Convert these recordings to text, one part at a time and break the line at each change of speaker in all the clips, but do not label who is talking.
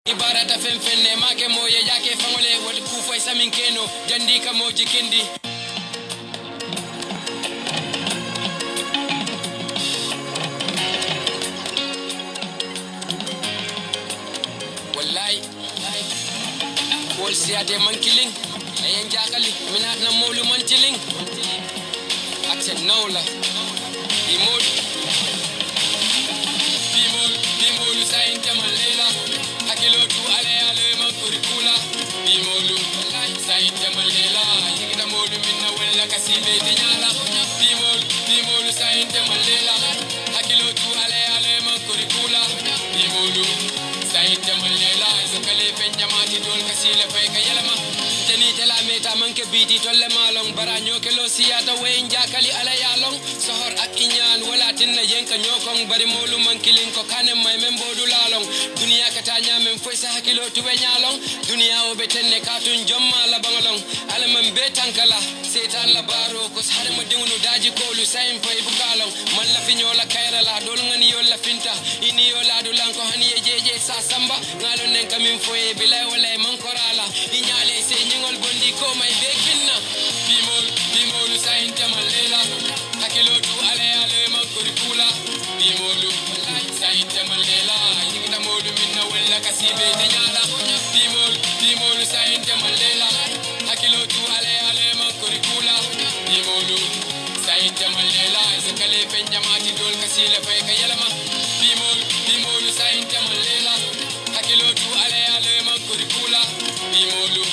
Ibarata fenfenne make moye yake fangole wal kufa isamin keno jandika moji kindi wallahi wal siade man killing ayen jakali minat na molu man tilling accept no la imol sain jamalela akilo tu ale man kurikula bimolu sain jamalela yigida molu minna wala kasibe tenyala bimolu sain jamalela akilo tu ale man kurikula bimolu sain jamalela zakale penjamati dol kasile fay kayalama teni tela meta manke biti tolle malong baranyo kelo siyata wenja kali ala yalong sohor ak inyan wala tinna yenka nyokong bari molu mankilin ko kanem may membo lalong dunia kata nyamen foy sa hakilo tuwe nyalong dunia o betenne katun jomma la bangalong ala man betankala setan la baro ko sare mo dingunu daji ko lu sain fay bukalong man la finyola kayra la dol ngani yo la finta ini yo la dulan ko hani jeje sa samba ngalo nen kamin foy bilay wala man korala inyale se nyingol bondi ko may bekinna bimol sain tamalela hakilo tu ale man kurikula bimolu sain tamalela kasibe tenyala bimolu sain jamalela hakilo tu ale man kurikula bimolu sain jamalela zakale penjamati dol kasile fay kayalama bimolu sain jamalela hakilo tu ale man kurikula bimolu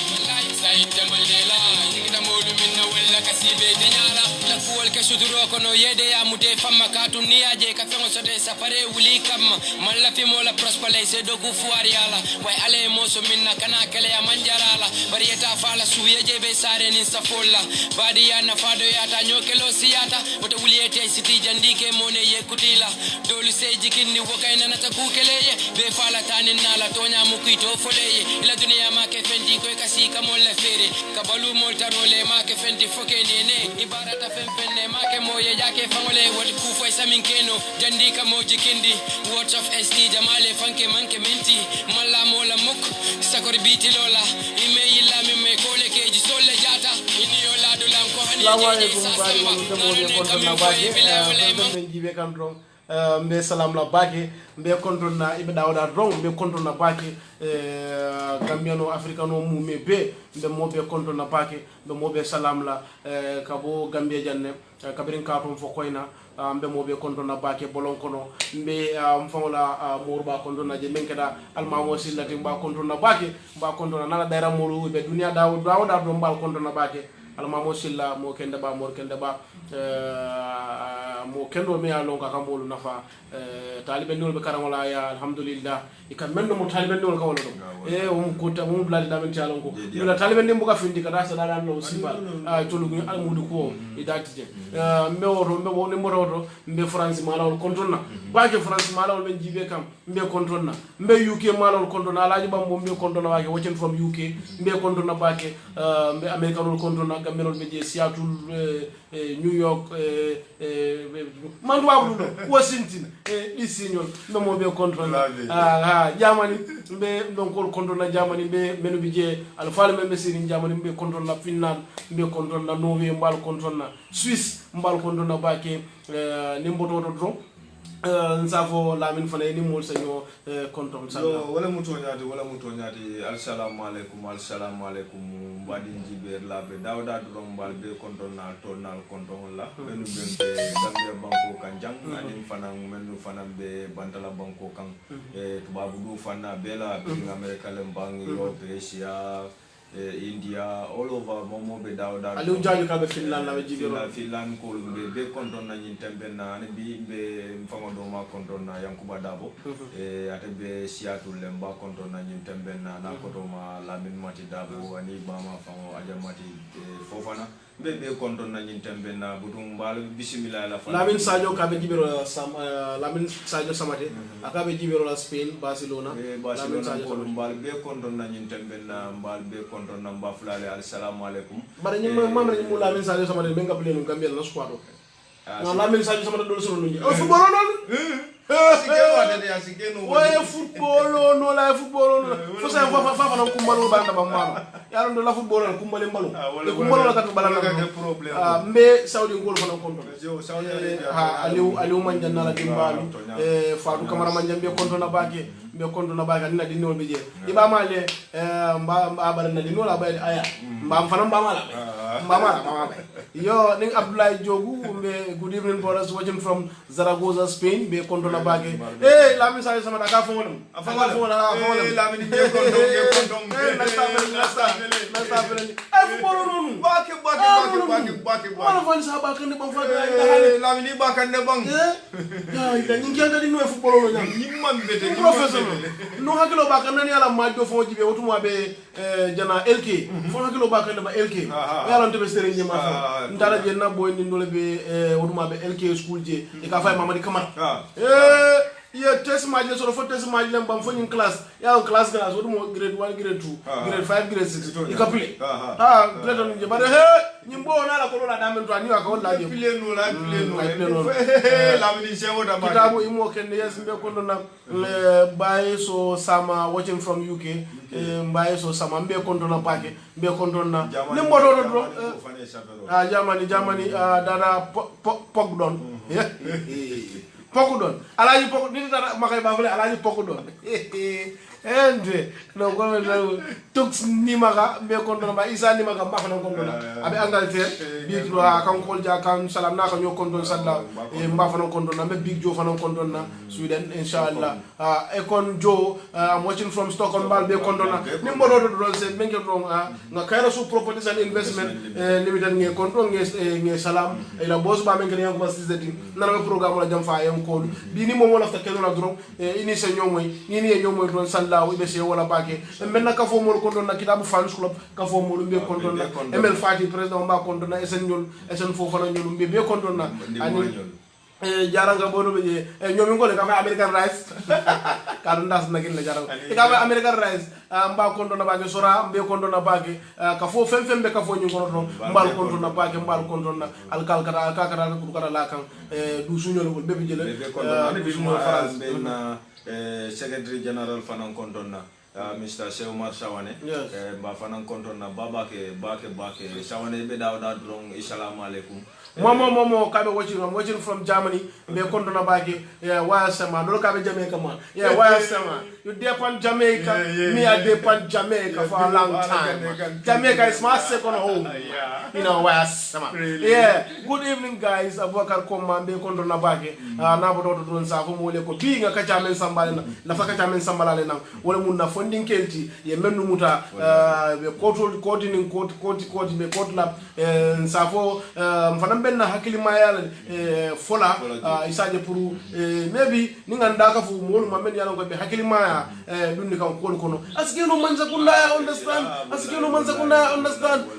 sain jamalela yigida molu minna wala kasibe tenyala la kuwal ke suduro kono yede ya mude famma katun niaje ka fengo sode safare wuli kam malla fi mola prospale se dogu fuari ala way ale moso minna kana kale ya manjarala barieta fala suyeje be sare ni safolla badi ya na fado ya ta nyokelo siyata boto wuliete siti jandike mone ye kutila dolu se jikinni wokaina na takukeleye be fala tanin nala tonya mukuito foleye ila dunia make fendi ko kasika molle fere kabalu moltarole make fendi foke nene ibarata fempenne make moye yake fangole wal kufa isamin keno jandika moji kindi watch of SD jamale fanke manke menti malla mola muk sakor biti lola email la mi me kole keji solle jata ini yola dulan ko hani jeje sa samba
mbe salam la bake mbe kontrol na ibe dawda rong mbe kontrol na bake gambiano africano mu me be mbe mobe kontrol na bake mbe mobe salam la kabo gambia janne kabirin katon fo koyna mbe mobe kontrol na bake bolon kono mbe mfawla morba kontrol na je menkeda almamo sillati mba kontrol na bake mba kontrol na nala daira molu be dunia dawda do mbal kontrol na bake almamo silla mo kende ba mor kende ba mo kendo me alon ka kambolu nafa talibe ndol be karamola ya alhamdulillah ikam menno mo talibe ndol ka wala do ko ta mo bladi da men tialon ko dula talibe ndem buka findi kada sa dala no siba tolu almudu ko idatije mbe woto mbe woni mo roto mbe france malawol kontrolna baake france malawol ben jibe kam mbe kontrolna mbe uk malawol kontrolna alaji bambo mbe kontrolna waake watching from uk mbe kontrolna baake mbe americanol kontrolna gamenol be je seattle New York mandwa Washington isinyol no mo be control Germany be don ko control na Germany be menu bije al fal membe sini Germany be control na Finland be control na Norway mbal control na Swiss mbal control na bake nimboto do nsafo lamin fana ni mol saño kontom sa
wala muto nyaati assalamu alaikum badi jiber labe dawda drum balbe konton na tonal konton la benu bente gambia banko kan jang anin fana menu fana be bantala banko kan tubabu du fana bela bin america lembang europe asia India all over momo be dawda
alu jaju ka be Finland la be jibiro
Finland ko be konton na nyin tembe na ne bi be mfango do ma konton na yankuba dabo ate be Seattle lemba konton na nyin tembe na ko to ma lamin mati dabo ani bama fango ajamati fofana be konton na nyin tembe na budum bal bismillah la fana
lamin sadio ka be jibiro lamin sadio samate aka be jibiro la Spain Barcelona
lamin sadio ko bal be konton na nyin tembe na bal be konton na mbafulale assalamu alaikum
bare ñi mam nañu mu lamin sadio samate be ngapale no gambia na squad na lamin sadio samate do solo ñu football non Oye football no la football no. Fo sa fa na kumbalo banda ba mama. Ya ndo la football na kumbale mbalo. E kumbalo la ka bala na. Mbe Saudi ngol fa na konto.
Saudi
Aliou manjanna la dimbalu. Fatou Camara manjambe konto na bake. Mbe konto na bake na dinol be je. Iba male mba bala na dinol la bay aya. Mba fa na mba mala. Yo ning Abdoulaye Diogu mbe good evening brothers watching from Zaragoza Spain be konto na bake. La mi sa sama ka fo wonum. Afanga fo wala la mi ni konto. Football non. Bake. Wala fa sa bake ne bon fa
la mi ni bake ne bang.
Ya ita ni ngenda di no football non nyam.
Ni man bete ni
Professor no hakilo bake nan yala majo fo jibe wotu mo be jana LK. Fo hakilo bake ne ba LK. Yala nte be sere nyima fa. Ndara je na boy ni ndole be wotu mo be LK school je. E ka fa Mamadi Kamara. Yeah, test match so for test match lem bam fo class. Ya class wotu mo grade 1 grade 2 grade 5 grade 6 ika play. Grade on je bare nyimbo na la ko la damen to ani wa ko la je.
Play no la mi ni se woda ba.
Kitabu imo kende yes mbe ko na baye so sama watching from UK. Baye so sama mbe ko na pake mbe ko na nimbo do Germany dada Pogdon. Pokudon alaji pokudon ni tata makay bafale alaji pokudon ende no ko tux ni maka be ko don ba isa ni maka maka non ko don abi Angleterre bi do kan ko ja kan salam na ko ñoo ko don sadda mba fa non ko don be big jo fa non ko don na Sweden inshallah e kon jo I'm watching from Stockholm bal be ko don na ni mbodo do se mengi do nga kayra su properties and investment limited nge kon don nge salam e la boss ba mengi yang ko basizeti na na programme la jam fa yam ko bi ni momo la fa kelo na dron ini se ñomoy ni ni ñomoy don salla ibe se wala bake menna ka fo mo ko don na kitabu fans club ka fo mo be ko don na Emel Fati président ba ko don na esen ñol esen fo fa na ñol be ko don na ani jaranga bono be ñomi ngole ka fa American rice ka don das na gin la jaranga ka fa American rice mba ko don na bake sora be ko don na bake ka fo fem be ka fo ñu ko don mbal ko don na bake mbal ko don na alkal kata ka kata ko kata la kan du suñol bol be jël
du suñol France be na secretary general fanan ko don na Mr. Seumar Sawane ba fanan ko don na babake bake Sawane be dawda drong assalamu alaikum
Momo kabe watching from Germany be kondo na bagi waya sama do kabe Jamaica man waya sama you depend Jamaica me I depend Jamaica for a long time Jamaica is my second home you know waya sama good evening guys Abubakar Koma be kondo na bagi na bodo do don sa ko mo le ko bi nga ka chamen sambale na fa ka chamen sambalale na wala mun na funding kelti ye mennu muta be koti be kotla sa fo fanam benna hakilima yala fola isaje pour maybe ni nganda ka fu molu mamen yala ko be hakilima ya dundi kan ko kono askeno manza kunda understand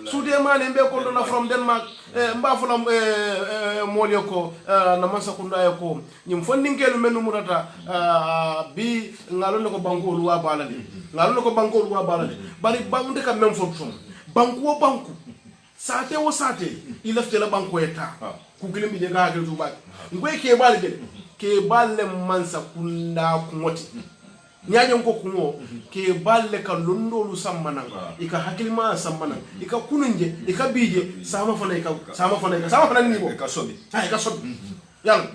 sude mane be ko na from Denmark mba fola molyo ko na mansa kunda ko nyim fondingelu menu mutata bi ngalo ko banko luwa balade bari bawunde ka men fottum banku sate wo sate ilafte la banko eta ku gilim bi de ga ga tuba ngoy ke balle mansa kunda kumoti nyaanyam ko kungo ke balle ka londolu sammana ika hakilima sammana ika kununje ika bije sama fana ni bo ka sobi yalla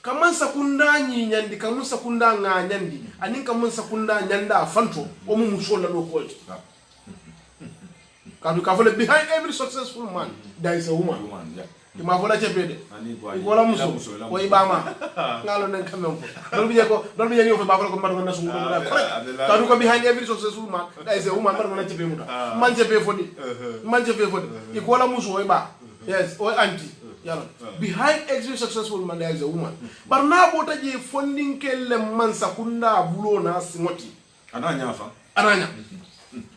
kamansa kunda nyandi kamansa kunda nga nyandi anin kamansa kunda nyanda fanto o mu musola do ko Kadu ka fole behind every successful man there is a woman. Ki ma fola chepede. Ikola muso ko ibama. Ngalo nen kamem ko. Don bi ñew fa ba ko mbar ko nasu ko. Kadu ko behind every successful man there is a woman mbar ko na chepe muta. Man chepe fodi. Ikola muso iba. Yes, o anti. Yalla. Behind every successful man there is a woman. Bar na bota je funding kelle man sakunda bulo na simoti.
Ananya.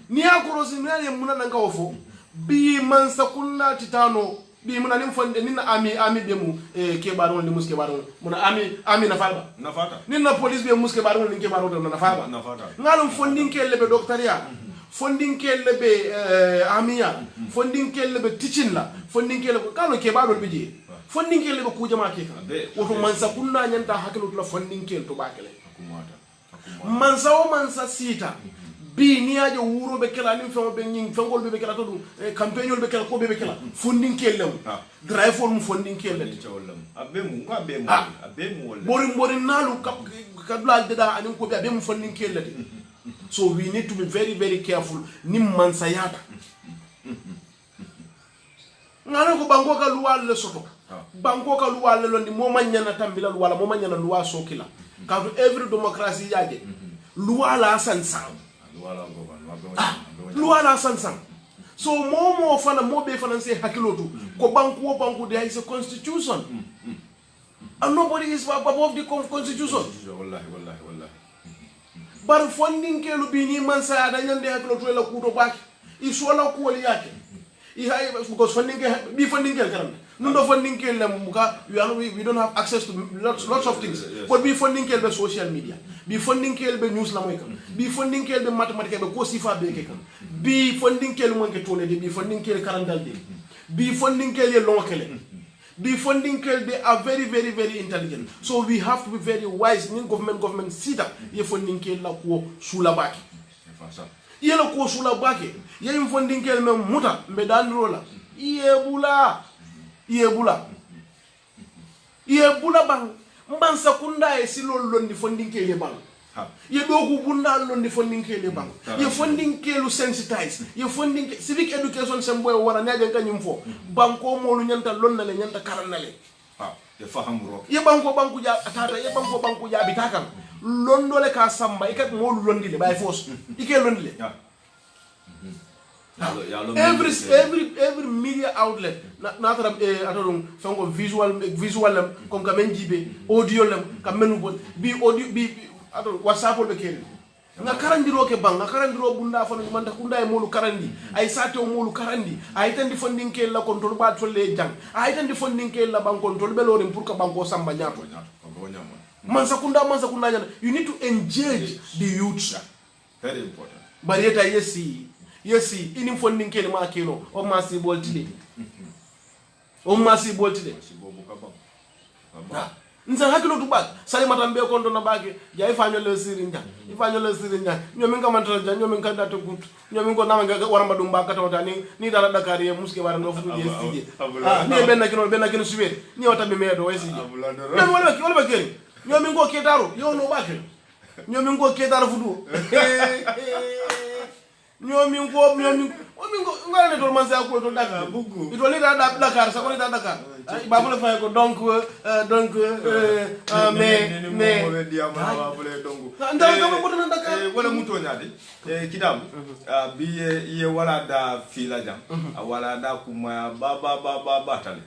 Ni akorosi mnane muna nanga ofo bi mansa kunna titano bi muna nim fonde nina ami be mu ke baron ni muske baron muna ami na fata nina police be muske baron ni ke baron na fata ngalum fondin ke lebe doctoria fondin ke lebe amia fondin ke lebe teaching la fondin ke lebe kalo ke baron bije fondinkel le ko jama ke kan woto mansa kunna nyanta hakilo la fondinkel to bakele mansa o mansa sita bi ni aje wuro be kala ni famo be nying fangol be kala to dum campagnol be kala ko be kala fondinkel le drive for mu fondinkel le
abe mu
mori nalu kadula deda anin ko be abe mu fondinkel le so we need to be very very careful ni mansa yata ngana ko bango ka luwal le soto bango ka luwal le londi mo manyana tambila luwala mo manyana luwa sokila ka every democracy yaje luwala sansan luwala sansan so mo fana mo be fana say hakilotu ko banko there is a constitution and nobody is above the constitution
wallahi
bar funding kelu bini man sa da nyande hakilotu la kuto baki isola ko wali yake because funding karam no funding we don't have access to lots of things but be funding be social media be funding be news la moy kam be funding be mathematics be ko sifa be ke kam be funding mo ke tole de be funding karandal de be funding ye lonkele be funding they are very very very intelligent so we have to be very wise in government sita ye funding la ko sula baki yela ko sula baki ye funding me muta be danrola yebula bang mban sakunda e silol londi funding le bang ye dogu bunda londi funding le bang ye funding lu sensitize ye funding civic education semboy wara nyaje kanyum fo banko mo lu nyanta lonna le nyanta karanale
ye fahamu ro
ye banko ja tata ye banko ja bitakam londole ka samba ikat mo lu londi le bay fos ike londi le every media outlet natara atodum fango visual comme kamen jibe audio lam kamen bi audio bi ato whatsapp be ken nga karandiro ke bang nga karandiro bunda fana manda kunda e molu karandi ay sate o molu karandi ay tan di funding ke la control ba tolle jang ay tan di funding ke la bank control be lorim pour que banko samba nyato man sakunda nyana you need to engage the youth
very important
barieta yesi ini funding ke ma keno o ma si boltide nza hakilo tubak sali matambe kondo na bage ya ifanyo le sirinja nyomi ngamantara ja nyomi ngada to gut nyomi ngo nama nga waramba dum bakata wotani ni dara Dakar ye muske wara no futu ye sije ni benna kino suwere ni wata be medo wesije nyomi wala bakeri nyomi ngo ketaro yo no bakeri nyomi ngo ketaro futu nyomi ngo ngale to man sa ko to Dakar bugu ito le Dakar sa ko le Dakar babu le fay ko donc mais
babu le donc
ndal ko mo to Dakar
wala muto nyaade kidam bi ye wala da fila jam wala da kuma ba tale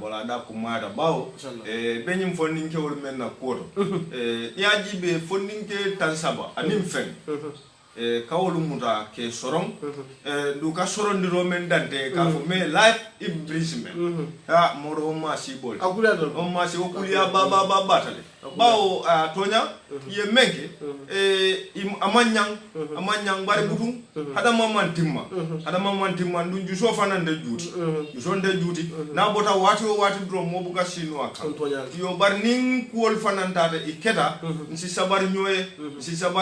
wala da kuma da bawo benyim fonding ke wol men na koto ya jibe fonding ke tan saba anim fen kawolu muta ke soron du ka soron diro men dante ka fo me life imprisonment moro ma si bol o ma si okulia ba batale bawo tonya ye menke amanyang bare butum hada mamman timma ndu juso fanande juuti na bota wati dro mo buka sinu aka yo bar nin kuol fanantade iketa nsi sabar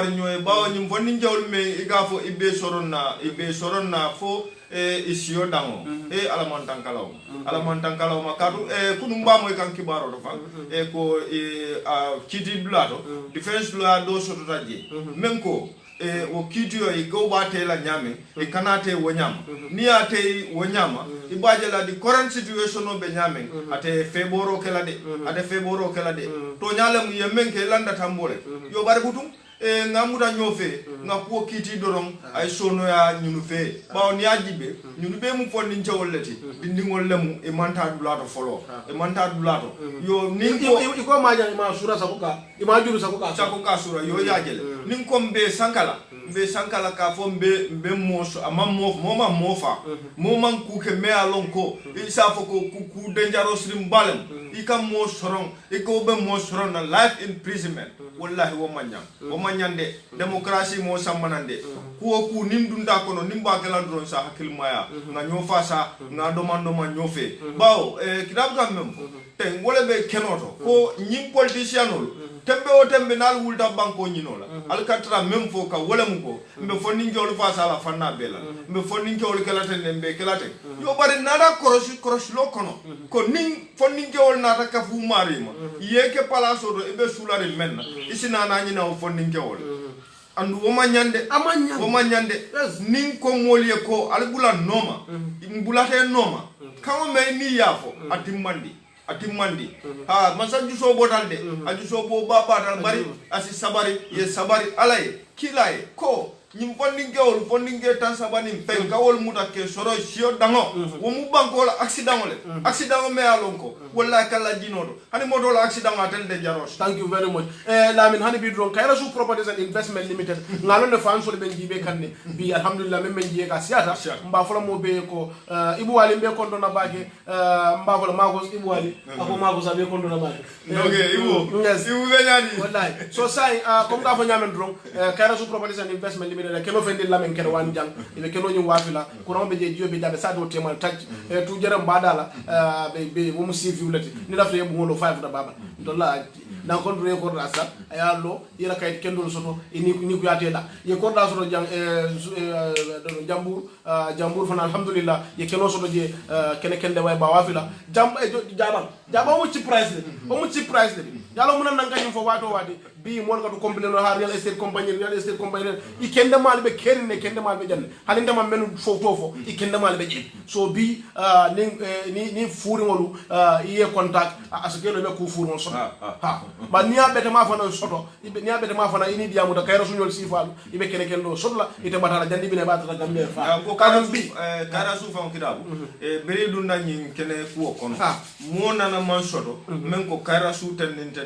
nyoye bawo nyim fonni jawol me igafo ibe soronna fo isiyo dango alamantankalaw makatu kunumba moy kan kibaro do fa ko kiti blato defense la do soto taje menko o kitiyo e go bate la nyame e kanate wonyama ni ate wonyama ibaje la di current situation no be nyame ate feboro kala de to nyale mu yemenke landa tambole yo bare butum ngamuda nyofe ngakuo kiti dorom ay sono ya nyunu fe bawo ni ajibe nyunu be mu fonni njawolati dindingol lemu e manta dulato folo yo ninko
iko maja ma sura sakuka imajuru sakuka
sura yo yajele ninko mbe sankala ka fo mbe moso moma mofa moman kuke me alonko isa fo ko ku dangerous rim balem ikam mo soron iko be mo soron na life imprisonment wallahi wo manyan de démocratie mo sammanande ku nim dunda kono nim ba kala dron sa hakil maya nga nyofa sa nga domando ma nyofe bawo kitab gam mem ten wala be kenoto ko nyim politicianol tembe o tembe nal wulta banko nyinola alcatra mem fo ka wala mu ko mbe fonni ngol fa sala fanna bela mbe fonni ngol kala ten mbe kala ten yo bari nada korosh lo kono ko ning fonni ngol nata ka fu marima yeke palaso do ebe sulari menna isina na nyina o fonni ngol andu woma nyande ning ko moliye ko albula noma mbulate noma kawo me ni yafo atimmandi ha masan juso botal de ajuso bo baba dal bari asi sabari ye sabari alaye kilaye ko nyim fondinge tan sabani pen kawol mutake soro sio dango wo mu banko la accident me alonko wallahi kala jinodo hani modo la accident atel de jaros.
Thank you very much. Lamin hani bi dron Kaira Su Properties and Investment Limited ngalon de fanso be njibe kanne bi alhamdulillah men jiye ka siata mba fola mo be ko ibu wali be kondo na bake mba fola magos ibu wali ako magos abe kondo na bake
okay ibu be nyadi
wallahi so sai comme ka fo nyamen dron Kaira Su Properties and Investment Limited keno fendi lamen keno wan jang ibe keno nyi wafila ko be je jobe dabe sa do temal taj tu jaram badala be mo musifi ulati ni la fe mo lo 5 da baba dolla dan kon re ko rasa ayallo ira kay kendo soto ni ko yate da ye ko da soto jang jambur fana alhamdulillah ye keno soto je kende way ba wafila jaba mo ci price le yalo mun nan ngani fo wato wadi bi mo ga do compagnie no ha real estate compagnie i kende mal be kerne kende mal be janne halinde man men fo i kende mal be je so bi ni furi ngolu iye contact asukelo be ku furi ngol so ha ba niya bete ma fana soto niya bete ma fana ini diamu da Kaira Su ñol sifalu ibe kene kendo sotla ite batala jandi bi ne batala gambe fa
ko kanam bi Kaira Su fa kidabu bere dun na nyi kene ku kono mo nana man soto men ko Kaira Su tennente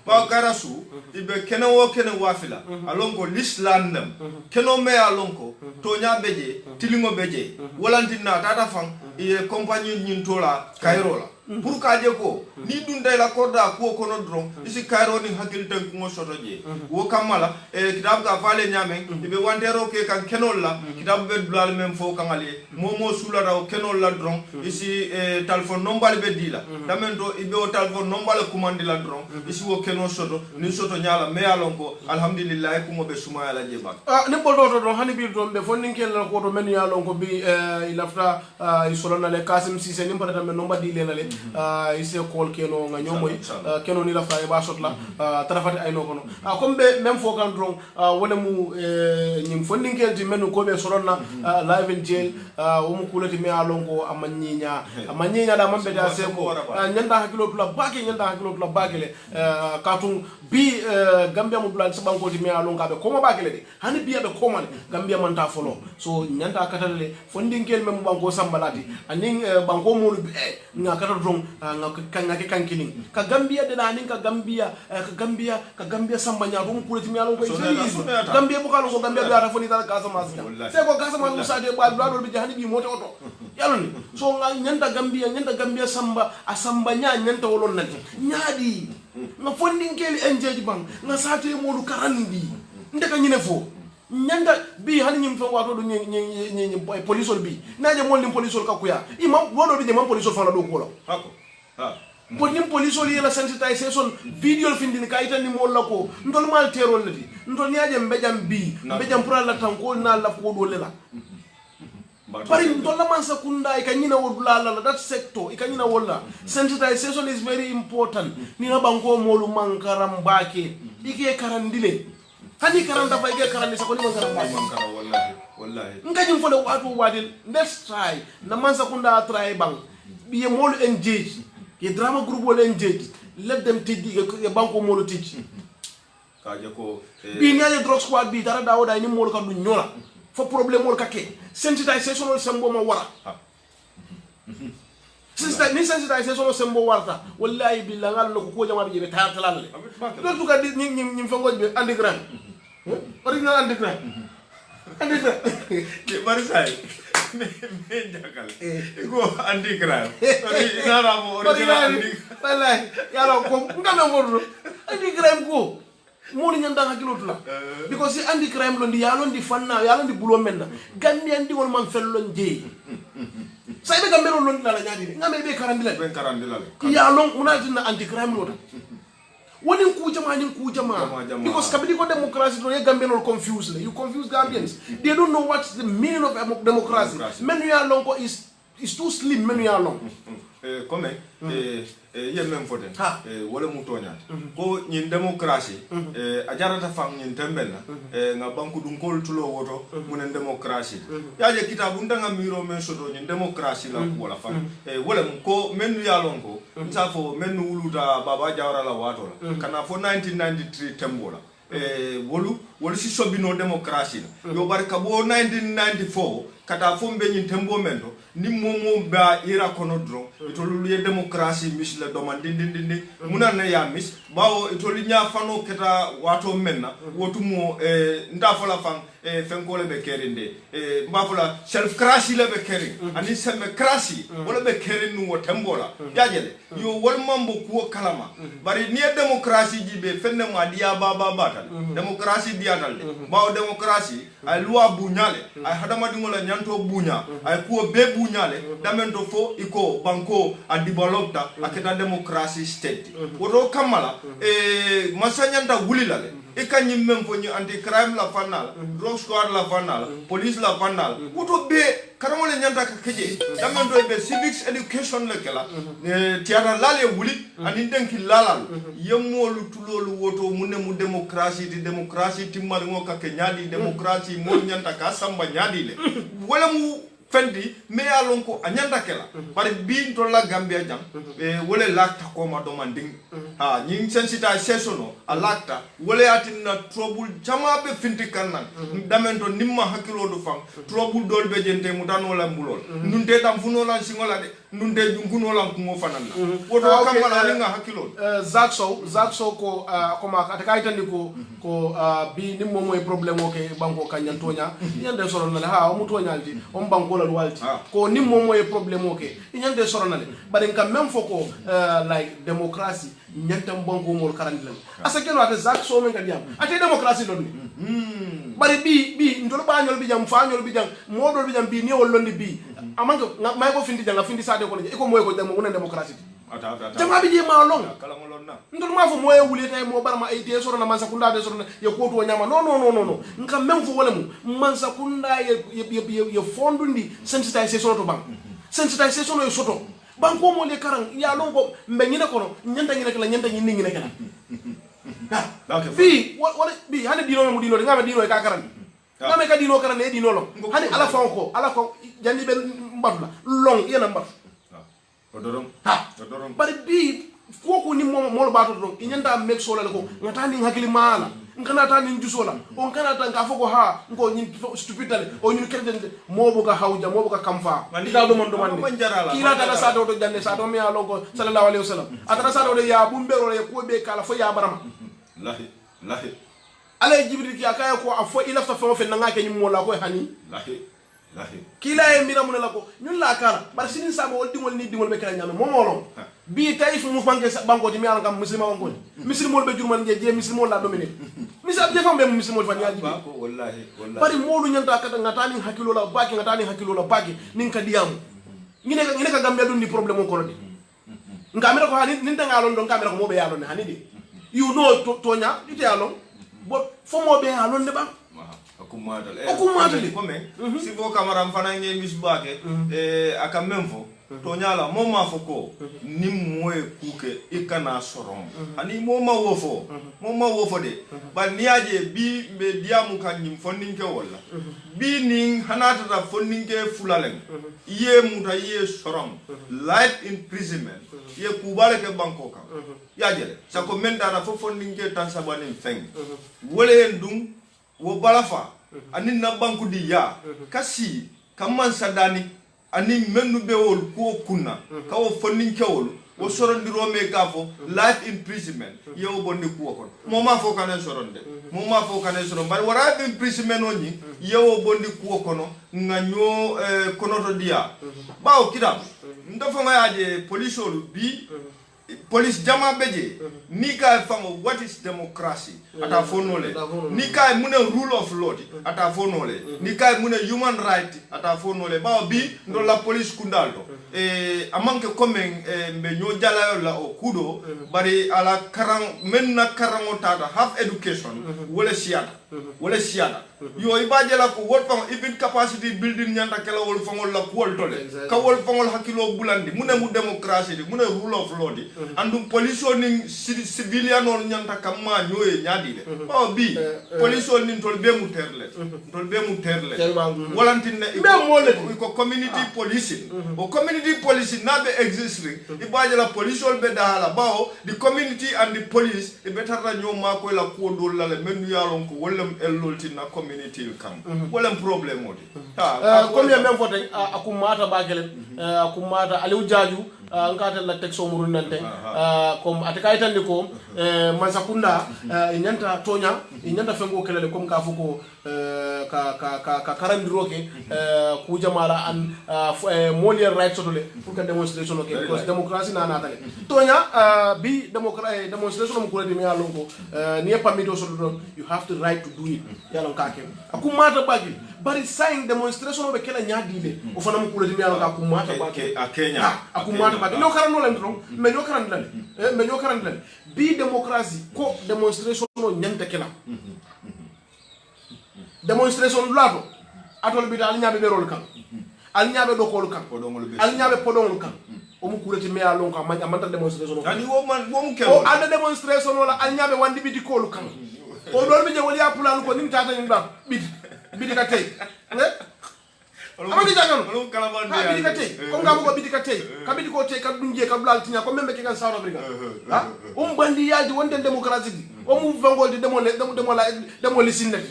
ba Kaira Su ibe kene wafila alonko l'islam nam keno me alonko to nya beje tilingo beje walantina tata fang e compagnie nyintola Kairo la pour ka je ko ni dun day la korda ko kono dron isi Kairo ni hakil tan ko soto je wo kamala kitab ka fale nyame be wandero ke kan kenol la kitab be dulal mem fo kamale momo sula raw kenol la dron isi telephone number be dila damendo ibe o telephone number commande la dron isi wo keno soto ni soto nyala me alon ko alhamdulillah ko mo be suma yala je bak
ni boldo to don hani bir don be fondin kel la ko to men yalon ko bi ilafta isolona le Kasim Cissé ni parata men number dile la le ise call keno nga nyomoy keno ni lafta e ba sotla tarafati ay no kono comme be même fo kan dron wala mu nyim fondin kel ti men ko be solonna live in jail o mu kulati me alon ko amanyinya da mambe da se ko nyanda hakilo tula bakele katun bi Gambia mu plan sabanko ti me alon ka be ko ma bakele de hani biya be ko man Gambia man ta folo so nyanda katale fondin kel mem banko sambalati anin banko mu nga kata dron nga ke kankilin ka Gambia de na nin ka Gambia sambanya dum kulati me alon ko Gambia bu kalon ko Gambia do ata foni dara Casamance se ko Casamance musa de ba do be jahani bi moto oto yaloni so nga nyanda Gambia samba asamba nyanta wolon nati nyaadi nga fondin keli enjeji bang nga sate modu karandi ndeka nyine fo nyanda bi hani nyim fo wato do nyi police bi naje mon lim police ka kuya imam wodo bi nyam police fa la do ko la
hako
bon nim police yela sensitization video findini ka itani mo la ko ndol mal terol lati ndol nyaje mbejam pour la tankol na la ko do lela bari ndola mansa kunda ikanyina wodulala that sector ikanyina wolla sensitization is very important ni na banko molu mankaram bake ike karandile hani karanda fa ike karandi sa ko ni mankaram bake
wallahi
ngajim fole watu wadil let's try na mansa kunda try bang biye molu engage ye drama group wol engage let them teach ye banko molu teach
kaje ko
bi nyaje drug squad bi dara dawo day ni molu ka du nyola fo problème wol kake sensitization wol sembo ma wara sensitization wol sembo warta wallahi billahi ngal no ko jama bi be tartalal le do tuka ñi fango be underground original underground
ke bari say me jakal ko underground ina ra mo original
wallahi yalla ko ngam mo underground ko mo ni nyanda hakilo tula because si andi crime londi ya londi fanna ya londi bulo menna gandi andi wol man fellon je sai be gambero londi la nyaadi ngame be karandila ya long unatina anti crime lota woni ku jama because kabidi ko democracy do ye gambeno confused you confuse Gambians they don't know what's the meaning of democracy men you are long is too slim men you are long
comme ye même foten wala mu toñat ko ñin démocratie a jarata fam ñin tembelna nga banku dum kol tulo woto munen démocratie yaje kitabu ndanga miro men soto ñin démocratie la wala fam wala ko men ya lon ko sa fo men wuluta baba jawra la wato la kana fo 1993 tembola wolu si sobino démocratie yo barka bo 1994 kata fo mbe ñin tembo mento ni momo ba ira kono dron itolu ye démocratie mis la dindi munana ya mis bawo itolu nya fano keta wato menna wotu mo nda fola fan fenkole be kerinde mba fola self crash le be kerin ani self crash wala be kerin no tembola yajele yo wol mambo ko kalama bari ni démocratie jibe fenne ma dia baba batal démocratie diatal bawo démocratie ay loi buñale ay hadama dingola nyanto buña ay ko be buñale damento fo iko banko a developta aketa démocratie state wodo kamala masanyanta wulilale e kanyim mem fo ñu anti crime la fanal drug squad la fanal police la fanal wodo be karamole nyanta ka keje damento be civics education le kala tiara lale wuli ani denki lalal yemolu tulolu woto munne mu démocratie di démocratie timmal ngo ka ke nyaadi démocratie mo nyanta ka samba nyaadi le wala mu fendi me alon ko anyanda kala bari bi to la Gambia jam wala lakta ko ma do man ding ha nyin sensitization no alakta wala atina trouble jama be finti kannan damento nimma hakilo do fam trouble dol be jente mu tan wala mbulol nunte tam funo lan singola de nunte junguno lan ko fananna wodo kamala nga hakilo
Zack Sow ko ma atakaitandi ko bi nimmo moy problème o ke banko kanyantonya yande soro na ha o mutonya on banko walti ko ni momo e problème oke ñande soronale bari kam même foko like démocratie ñantam banko mol karandilem asa kelo ate Zack Sow men kadiyam ate démocratie don ni bari bi ndol bañol bi jam fañol bi jam modol bi jam bi ni wol londi bi amanko may ko findi janga findi sade ko ne ko moy ko dem wona démocratie
ata
jama bi je ma long
kala ngolon na
ndol ma fo moye wulete mo barma ay te sorona man sakunda de sorona ye ko to nyama non nka même fo wala mu man sakunda ye fondundi sensitization to bank sensitization yo soto banko mo le karang ya longo mbe ngine kono nyanda ngine kala nyanda ngine ngine kala fi wala bi hande dino mu dino ngame dino e ka karang ngame ka dino karang e dino lo hande ala ko jandi ben mbatula long yena mbatu
odorom
bari bi foko ni mo bato don inyanda make sure le ko ngata ni hakili mala ngana ta ni jusola on kana ta nga foko ha ngo ni stupidale o ni kerde mo buka hawja mo buka kamfa ida do man kila ta sa do janne sa do mi alo ko sallallahu alaihi wasallam atara sa do ya bumbero le ko be kala fo ya barama
lahi
ala jibril ki akaya ko afo ila fa fe nanga ke ni mo la ko hani
lahi
kila e mira mun la ko ñun la kala bar sinin sa mo dingol ni dingol be kala ñame mo molon bi tayif mu fanke banko di mi ala kam muslima wonko muslimol be jurmal je muslimol la dominer misal je fambe muslimol fa ñaji
ko wallahi
bari molu ñanta kata ngatani hakilo la baki ngatani hakilo la baki nin ka diamu ngine ka gambe dundi problème ko de ngamira ko hani nin tanga lon don ngamira ko mo be yalon hani de you know tonya ite yalon bo fo mo be yalon de ba
okumadale comme si bo kamaram fana nge misbake aka memfo to nyala moma foko ni moye kuke ikana sorom ani moma wofo de ba niaje bi be diamu kan nim fondinke wala bi ning hanata da fondinke fulalen ye muta ye sorom life imprisonment ye kubale ke banko ka yajele sa ko menda na fo fondinke tan sabani feng wole ndum wo balafa ani na banku di ya kasi kaman sadani ani mennu be wol ko kunna ka wo fondin kewol wo sorondiro me gafo life imprisonment yewo bonni ko kon moma fo kanen soronde moma fo kanen soron bari wara imprisonment oni yewo bonni ko kono nganyo kono to dia bawo kidam ndofo ngayaje police olu bi police jama beje ni ka fango what is democracy ata fonole ni ka mune rule of law ata fonole ni ka mune human right ata fonole ba bi ndo la police kundalto amanke komen mbe nyo jala la o kudo bari ala karang menna karango tata have education wala siata yo ibaje la ko wol fang even capacity building nyanta kala wol fangol la ko wol tole ka wol fangol hakilo bulandi mune mu democracy mune rule of law andum police ni civilian on nyanta kamma nyoye nyadi de ba bi police ni tol be mu terle volantine ko community policing o community policing na be existing ibaje la police be dala bao the community and the police e betata nyoma ko la ko dol la menu yalon ko wolam elolti na community kam wolam problem modi
comme même voté akumata bagele akumata aliou jaju ngata la tek somuru nante comme ataka itandi ko Mansakunda inyanta tonya inyanta fengo kelele comme ka fuko ka karandiroke ku jamala an molier right sotole pour que demonstration okay because democracy na natale tonya bi demonstration mo ko de mi alonko ni permito soto you have the right to do it yalon ka ke akumata bagi bari sign demonstration be kala nyaadibe o fana mo ko de mi alonko akumata bagi
akenya
akumata bagi no karano len tron me no karandale bi démocratie ko demonstration no nyanta kala demonstration lato atol bi dal nyaabe berol kan al nyaabe do kol kan al nyaabe podongol kan o mu kureti me alon kan man amanta demonstration
ani wo mu kelo
o anda demonstration wala al nyaabe wandi bi di kol kan o do mi je wali apulan ko nim tata nyum da bidi ka tay amadi jangan bidi ka tay ko ngam ko bidi ka tay ka bidi ko tay ka dunje ka blal tinya ko membe ke kan sauro briga ha bandi yaldi wonde démocratique o mu vangol di demolition net.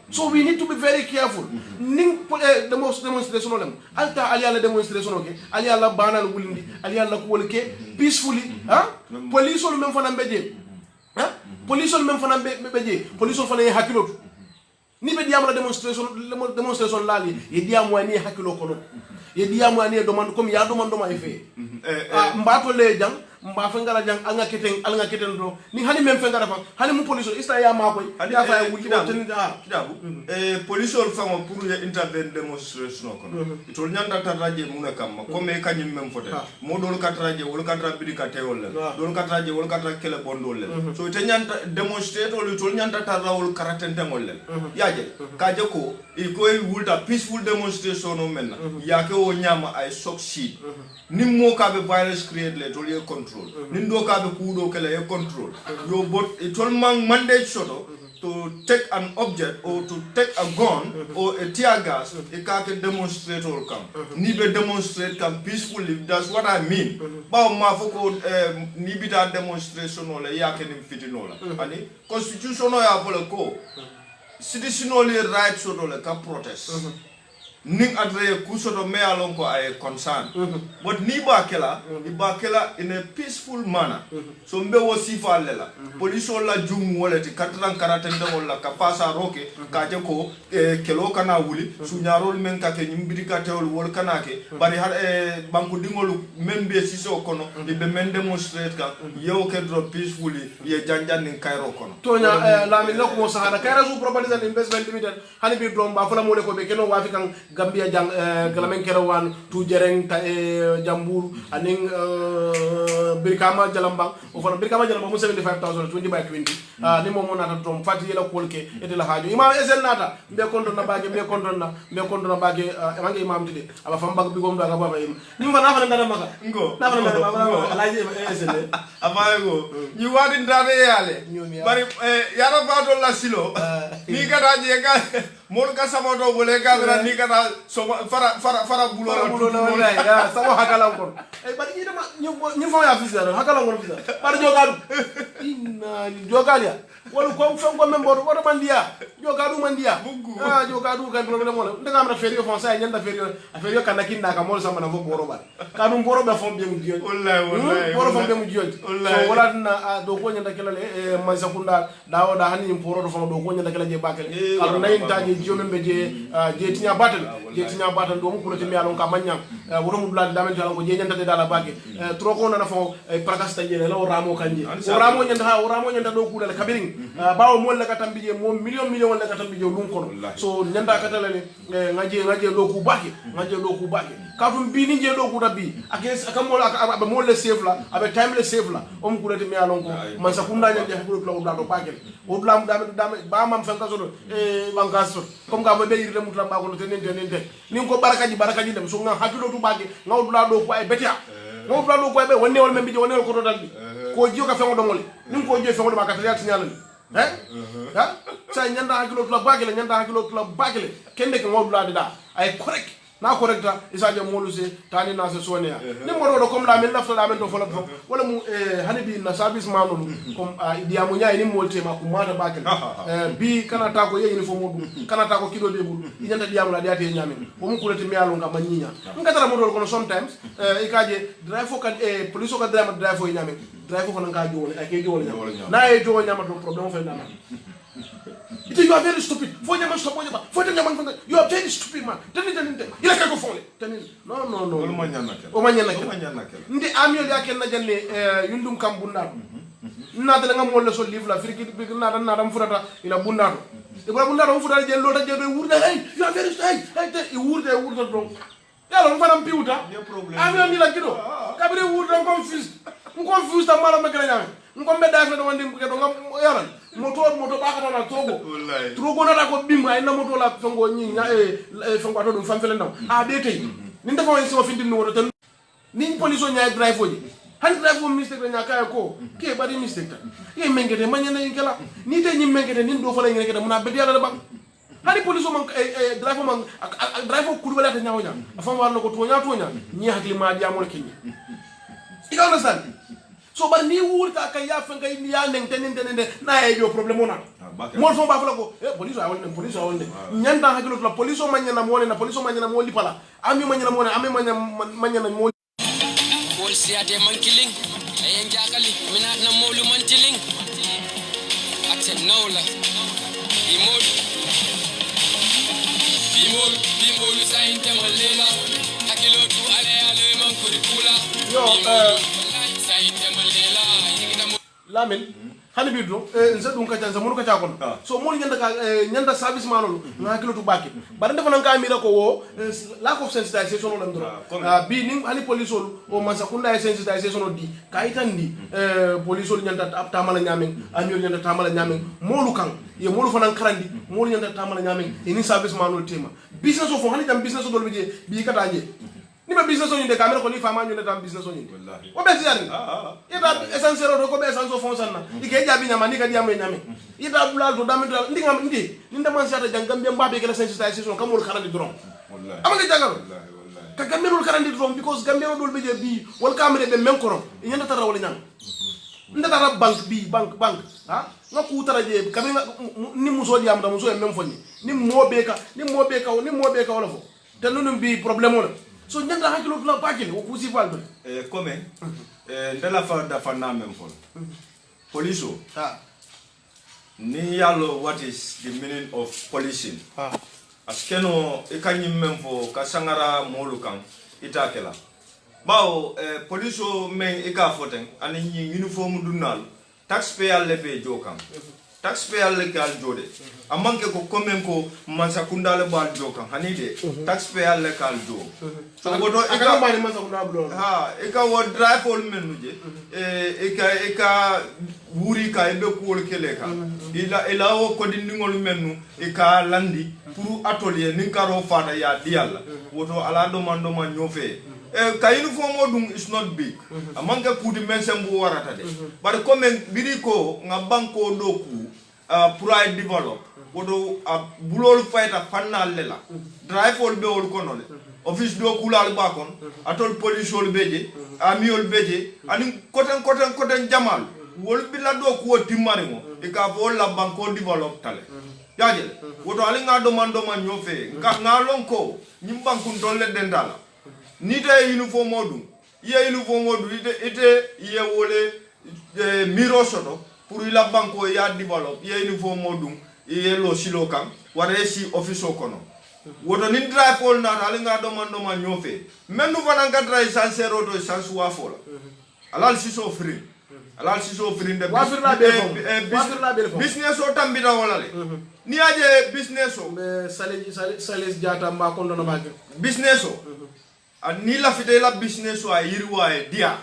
So we need to be very careful. Ning demonstration olem. Alta aliala demonstration okay. Aliala banal wulindi. Aliala kuolke peacefully. Police ol même fana beje. Police ol même fana beje. Police ol fana ye hakilo. Ni be diamla demonstration lali. Ye diamwa ni hakilo kono. Ye diamwa ni demande comme ya demande ma effet. Mbato le jang. Mba fengara jang alanga keten do ni hani mem fengara fa hani mu police ista ya ma koy ya fa wuti
kidabu police ol fa mo pour intervenir demonstration ko itol nyanda taraje mu na kam ko me kanyim mem fote mo do katraje wol katra bidi ka teol le do katraje wol katra kele bondol le so te nyanda demonstrate ol itol nyanda tarawol karatente ngol le yaje kaje ko e koy wulta peaceful demonstration o menna yake o nyama ay succeed nim mo ka be violence create le tol ye Nindo ka be kudo kala e control. Yo but it all mandate soto to take an object or to take a gun or a tear gas. It can't demonstrate or come. Ni be demonstrate come peacefully. That's what I mean. Ba ma foko ni be that demonstration or ya can fit in all. Ani constitution ya vole ko. Citizenal rights soto le ka protest. Ning adre kusoto me alon ko ay concern but ni ba kela in a peaceful manner so mbe wo sifa lela police la jum wolati katran karatende wala ka pasa roke ka je ko kelo kana wuli su ñarol men ka ke nyimbidi ka teol wol kana ke bari har banku dingol men be siso kono be men demonstrate ka yew ke dro peacefully ye janjan nin kayro kono
tonya la min lako mo sahara kayra su proposal investment limited hani bi dom ba fala mo le ko be keno wafi kan Gambia jang galamen kerawan tu jereng ta jambur aning Brikama Jalambang o fana Brikama Jalambang mo 75,000 20 by 20 ni mo nata tom fati la kolke et la hajo imam esel nata be konton na bage mangi imam tide aba fam bag bi gom do ga baba im ni fa na fa ndara maka
ngo
na fa ndara baba alaji esel
aba go ni wadi ndare yale bari yara ba do la silo ni gata je ga mol ka sama do bole ka dara ni kata so fara bulo
la ya sama hakala ko bari ni dama ni fa ya fisa hakala ngol fisa bari jogadu inna jogalia wala ko fam ko membo wala mandia jogadu mandia jogadu kan problème mo ndanga am ferio français nyanda ferio kana kinda ka mol sama na go boro ba kanu boro be fam be mu diyo wallahi boro fam be mu diyo so wala na do ko nyanda kala le Mansakunda dawo da hani poro do fam do ko nyanda kala je bakale kala nay taji jiyo membe je tinya batal je tinya batan do mu kulati mi alon ka manyang woto mu blad damen talan ko je nyanta de dala bage tro ko na fo prakasta je la ramo kanje ramo nyanta do kula kabirin bawo mo la katambi je mo million la katambi je dum kono so nyanta katala le ngaje do ku bake katum bi ni je do ku rabbi akam mo abe mo le save la abe time le save la o mu kulati mi alon ko man sa kunda nyande ko do bake o blam dame ba mam fan kaso bankaso comme ga mo be yirde mutla ba ko tenente ni ko barakaji dem so nga hakilo tu bage ngawdula do ko ay betia ngawdula do ko ay be wonne wol membi wonne ko to dalbi ko jiyo ka fengo dongol ni ko jiyo fengo ma ka tayat nyalani ha sa nyanda hakilo tu bage le kende ko ngawdula da ay correct na correcta isaje moluse tani na se sonia ni mo do comme la men lafta la men do fola fo wala mu hanibi na service manulu comme idiamu nyaay ni molte ma ko mata bakel bi kana ta ko yeyini fo modu kana ta ko kido de bulu inyanta diamu la diate nyame o mu kulati mi alu nga manyinya ngatara mo do ko sometimes ikaje drive fo kan police ko drive fo nyame drive fo nan ka jowol ay ke jowol nyama na e jowol nyama do problem fo na you are very stupid. You are very stupid, man. Il a quelque chose. Non. Ndi amio ya kenna janne yundum kam bunda. Na dala ngam wala so livre la firki na dam furata ila bunda. E bra bunda do furata je lota je do wurda hey you are very hey wurda do. Yalla mo fanam piuta. Amio ni la kido. Kabire wurda confused ta mala me granya. Ngombe dafa do wandi ke do ngam yaran. Moto bakata na togo na ko bimba ina moto la fongo nyi nya fongo to dum famfele ndaw be tay ni dafa won so findi no tan ni police nya drive oji han drive o mistake nya kay ko ke bari mistake tan e mengete manyana ngela ni te nyi mengete ni do fa la ngene muna be yalla ba hani police man drive o kuru wala ta nyaaw nya afam war na ko tonya nyi hakli ma di amol kenni you understand so bar ni wurta kay ya fa ngay ni ya neng tenende na e yo problème ona mo fo ba fa ko police awon nyanda hakilo la police manyana mo na police manyana mo lipala ami manyana mo ami manyana mo wol siate man killing ay jakali minat na molu man killing atte nawla bimol sainte malela hakilo tu ale man kurikula yo Lamin hani biddo nse dum ka janza monu ka takon so mon nyanda service manolo ngakilo to baki bare defa nan ka mira ko wo lack of sensitization on ndro bi ning hani police o man sakunda sensitization o di kaitan di police nyanda tamala nyamen anyo nyanda tamala nyamen molu kan ye molu fanan karandi molu nyanda tamala nyamen ini service manolo tema business of hani tam business do bi kata je ni ba business on de camera ko ni fama ñu tam business on wallahi o be ziari ida essentiel do ko be essentiel fon sanna ike jabi nyama ni ka diam nyame ida bulal do dam ndingam ndi ni ndam siata jangam be mbabe kala sensitization kamul karandi dron wallahi amanga jagal wallahi ka gamerul karandi dron because gamero dol be je bi wal camera be men korom ñanda tara wala ñam ndata bank ha nga ku tara je kabi ni muso diam da muso e men fonni ni mo be ka wala fo te nunum bi problème wala so nyanda hakilo la bakile ko kusi faldo comme ndela fa da fa na même fol police ni yalo what is the meaning of policing askeno e kanyim même fo ka sangara molukan itakela bawo police men e ka foten ani uniform dunal taxpayer lebe jokam taxpayer legal jode amanke ko komen ko mansa kundale bal joka hanide taxpayer legal jo so godo e ka mani mansa kundale bal e ka wo drive all menuje e ka wuri ka e be ko wol kele ka ila wo ko dindingol mennu e ka landi pour atelier ni karo fada ya dialla woto ala do man nyofe ka uniform odum is not big amanga kudi mensembu warata de but comme biriko nga banko doku pour ay develop wodo bulol fayta fanal lela drive ol be ol konole office do kulal bakon atol police ol beje amiol beje ani koten jamal wol bila do ko timarimo e ka fo la banko develop tale yajel wodo ali nga do man nyofe nga lonko nyim banku dolle dendala ni te uniform modum ite ye wole miro soto pour la banko ya develop ye uniform modum ye lo silo kam wara si office kono
woto nin drive pol na ali nga do man ñofe men nu fana nga drive sans zero to sans wa fola alal siso free de business o tambita wala le ni aje business o
mais sales jata ma ko ndono ma
business o ni la fite la business o ay yirwa e dia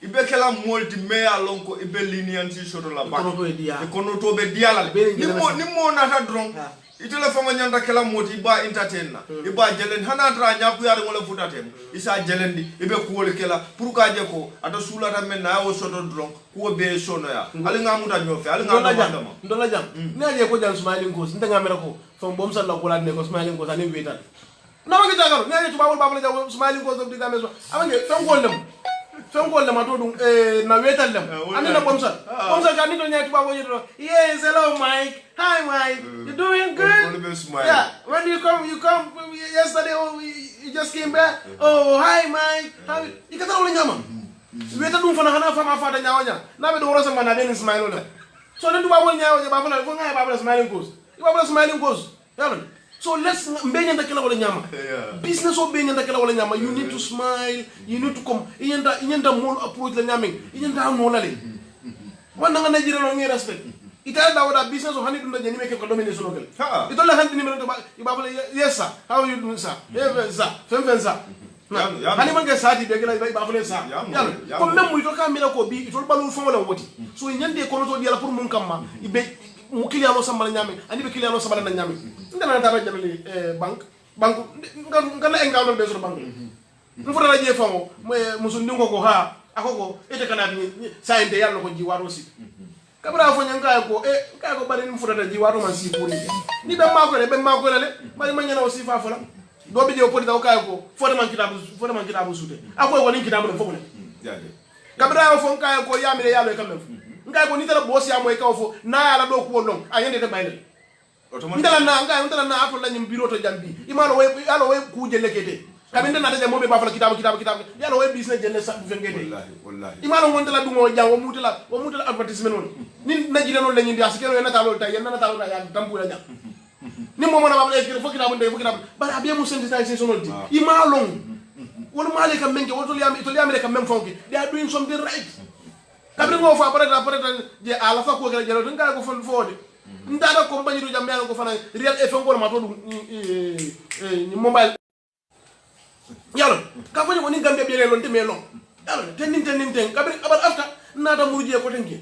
ibe kala molti me alonko ibe leniency soto la ba e kono to be dia la ni mo na ta dron itele fama nyanda kala moti ba entertain na iba jelen hana tra nyaku yar wala futatem isa jelendi ibe kuwol kala pour ka je ko ata sulata men na o soto dron ko be sono ya ali nga muta nyofe ali nga dama
ndola jam ni aje ko jan smiling ko nda nga mera ko fam bom salla ko la ne ko smiling ko tani wetal na ma ga jagaro ni aje tubabul babul jaw smiling ko so diga meso amange fam golle ma to dum na wetal dem ani na bom sal ka ni to nyaati babo yito yes hello Mike hi Mike you doing good yeah when you come yesterday you just came back oh hi Mike how you got all nyama wetal dum fana hana fama fata nyawanya na be do rosa mana ben smile la so den babo nyaawo je babo la ko ngay babo smiling course yalla so let's mbenya ndakela wala nyama business o mbenya ndakela wala nyama you need to smile you need to come inyenda more approach la nyaming inyenda no la le wanda nga najira no ngi respect ita da wada business o hani dum da nyani meke ko domine solo kel ito la handi nimero to ibabale yes sir how you doing sir sir fem sir hani manga sati be gela ibabale sir yalla ko même ito kamila ko bi ito balu fo wala woti so nyande ko no to diala pour mun kamma ibe mu client lo sambala nyame ani be client lo sambala na nyame ndana dara jamali bank ngana engal be so bank mfuta la je famo musu ndingo ko ha akoko ete kana ni sainde yalla ko jiwaro si kabra fo nyanga ko ka ko bari mfuta da jiwaro man si puri ni be mako le bari manyana o si fa fola do be je pori da ka ko fo de man kitabu sute akoy woni kitabu fo ne kabra fo ka ko yamire yalo kamem ngai ko ni tala boss ya moy kaw fo na ala do ko long ayende te bayne ndala na ato la nyim biro to jambi imalo way ku jelle kete kabinde na daje mobe bafala kitabu yalo way business jelle sa bu fengete wallahi imalo ngon tala dungo jango mutala advertisement non ni najira non la nyindi asikelo na talo tay na talo ya tambu la jam ni mo mona babale fo kitabu bari abiye mu sensation di imalo wol male kam menke wol to liam kam même fonki they are doing something right kabri ngo fa pareta je ala fa ko gele jelo nga ko fode ndada ko bañiru jam yalla ko fana real e fengol ma to dum ni mobile yalla ka fani woni gambe be lon te me lon yalla tenin kabri abar afta nada murje ko tenke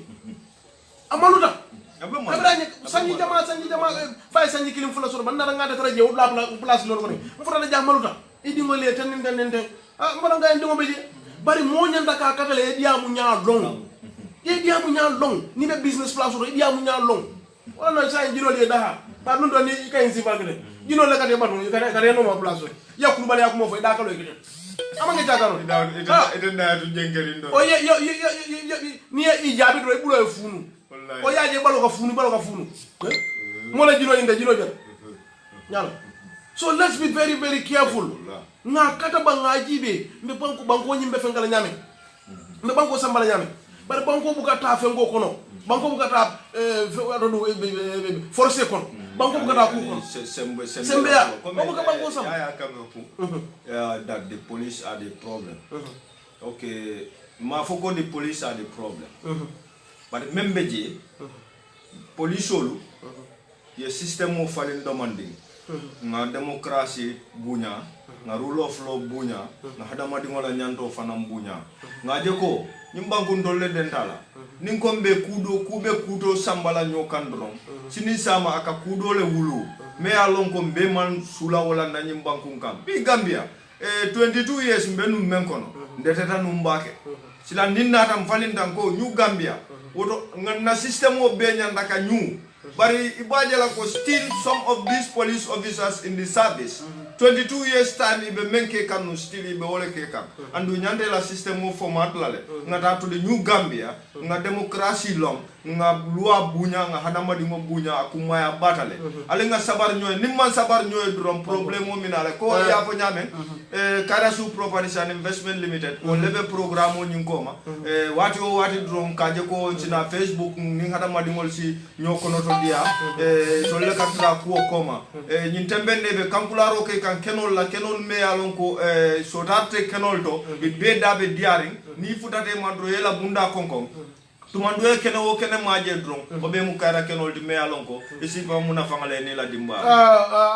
amaluta kabra sanji jama fay sanji kilim fula soro banda ngada tara je wudla place lor ko ni mu fota da maluta idi ngole tenin mbara nga ndingo be bari mo nyanda ka katale diamu nya long ni be business place ro diamu nya long wala no sa jino le daha ba nun do ni kay si bagale jino le kate batu kate no ma place yakul bale yakumo fo da ka lo kite amanga jagaro ida na tu jengeri ndo o ni i jabi do bulo e funu o yaje balo ka funu mo la jino inda jino jara nyalo so let's be very very careful nga kata banga jibe mbe banko nyimbe fengala nyame mbe banko sambala nyame bari banko buka ta fengo kono banko buka ta forcer kono banko buka ta ku kono sembe ya buka banko sam
that the police are the problem okay ma foko the police are the problem but membe je police olu ye system of falling demanding nga demokrasi bunya nga rule of law bunya nga hadama di ngola nyanto fanam bunya nga je ko nyimbangu ndolle dentala ninkombe kudo sambala nyokandron sini sama aka kudo le wulu me alon ko be man sula wala na nyimbangu kam bi Gambia 22 years mbenu menkono ndeteta numbake sila ninna tam falintan ko new Gambia woto na system o be nyanda ka new bari ibajala ko still some of these police officers in the service 22 years time ibe menke kanu still ibe wole ke kam andu nyande la system o format lale ngata to the new Gambia nga democracy long nga loi bunya nga hadama di mo bunya akumaya batale ale nga sabar nyoy nimman sabar nyoy drum problem o minale ko ya fo nyame Karasu Properties and Investment Limited o lebe programme o nyinkoma wati drum kaje ko sina Facebook ni hadama di ngol si nyokono to dia so le katra ko koma nyin tembende be kankularo ke kan kenol la kenol me alon ko so tate kenol to be dabe diaring ni futate mandro yela bunda konkon tumando kene wo kene maje dron o be mu kara kenol di me alon ko isi fa muna fangale ni la dimba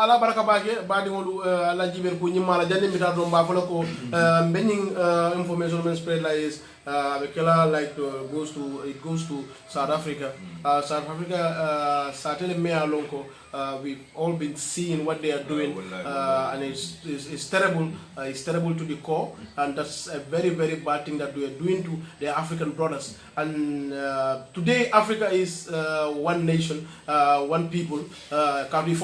ala baraka bage badi ngolu ala jiber ko nyima la jande mi ta do ba fala ko benin information men spread like is Bekela it goes to South Africa. South Africa certainly me alonko we've all been seeing what they are doing and it's terrible. It's terrible to the core, and that's a very bad thing that we are doing to their African brothers. And today Africa is one nation, one people. Lucky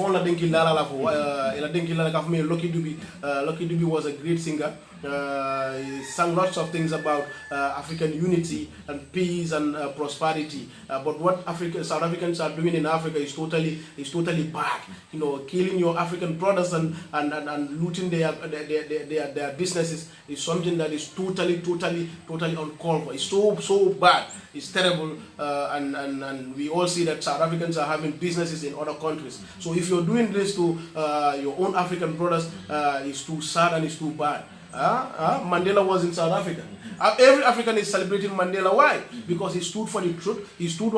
Dube was a great singer. He sang lots of things about African unity and peace and prosperity. But what South Africans are doing in Africa is totally bad. You know, killing your African brothers and looting their businesses is something that is totally uncalled for. It's so bad. It's terrible, and we all see that South Africans are having businesses in other countries. So if you're doing this to your own African brothers, it's too sad and it's too bad. Mandela was in South Africa. Every African is celebrating Mandela. Why? Because he stood for the truth, he stood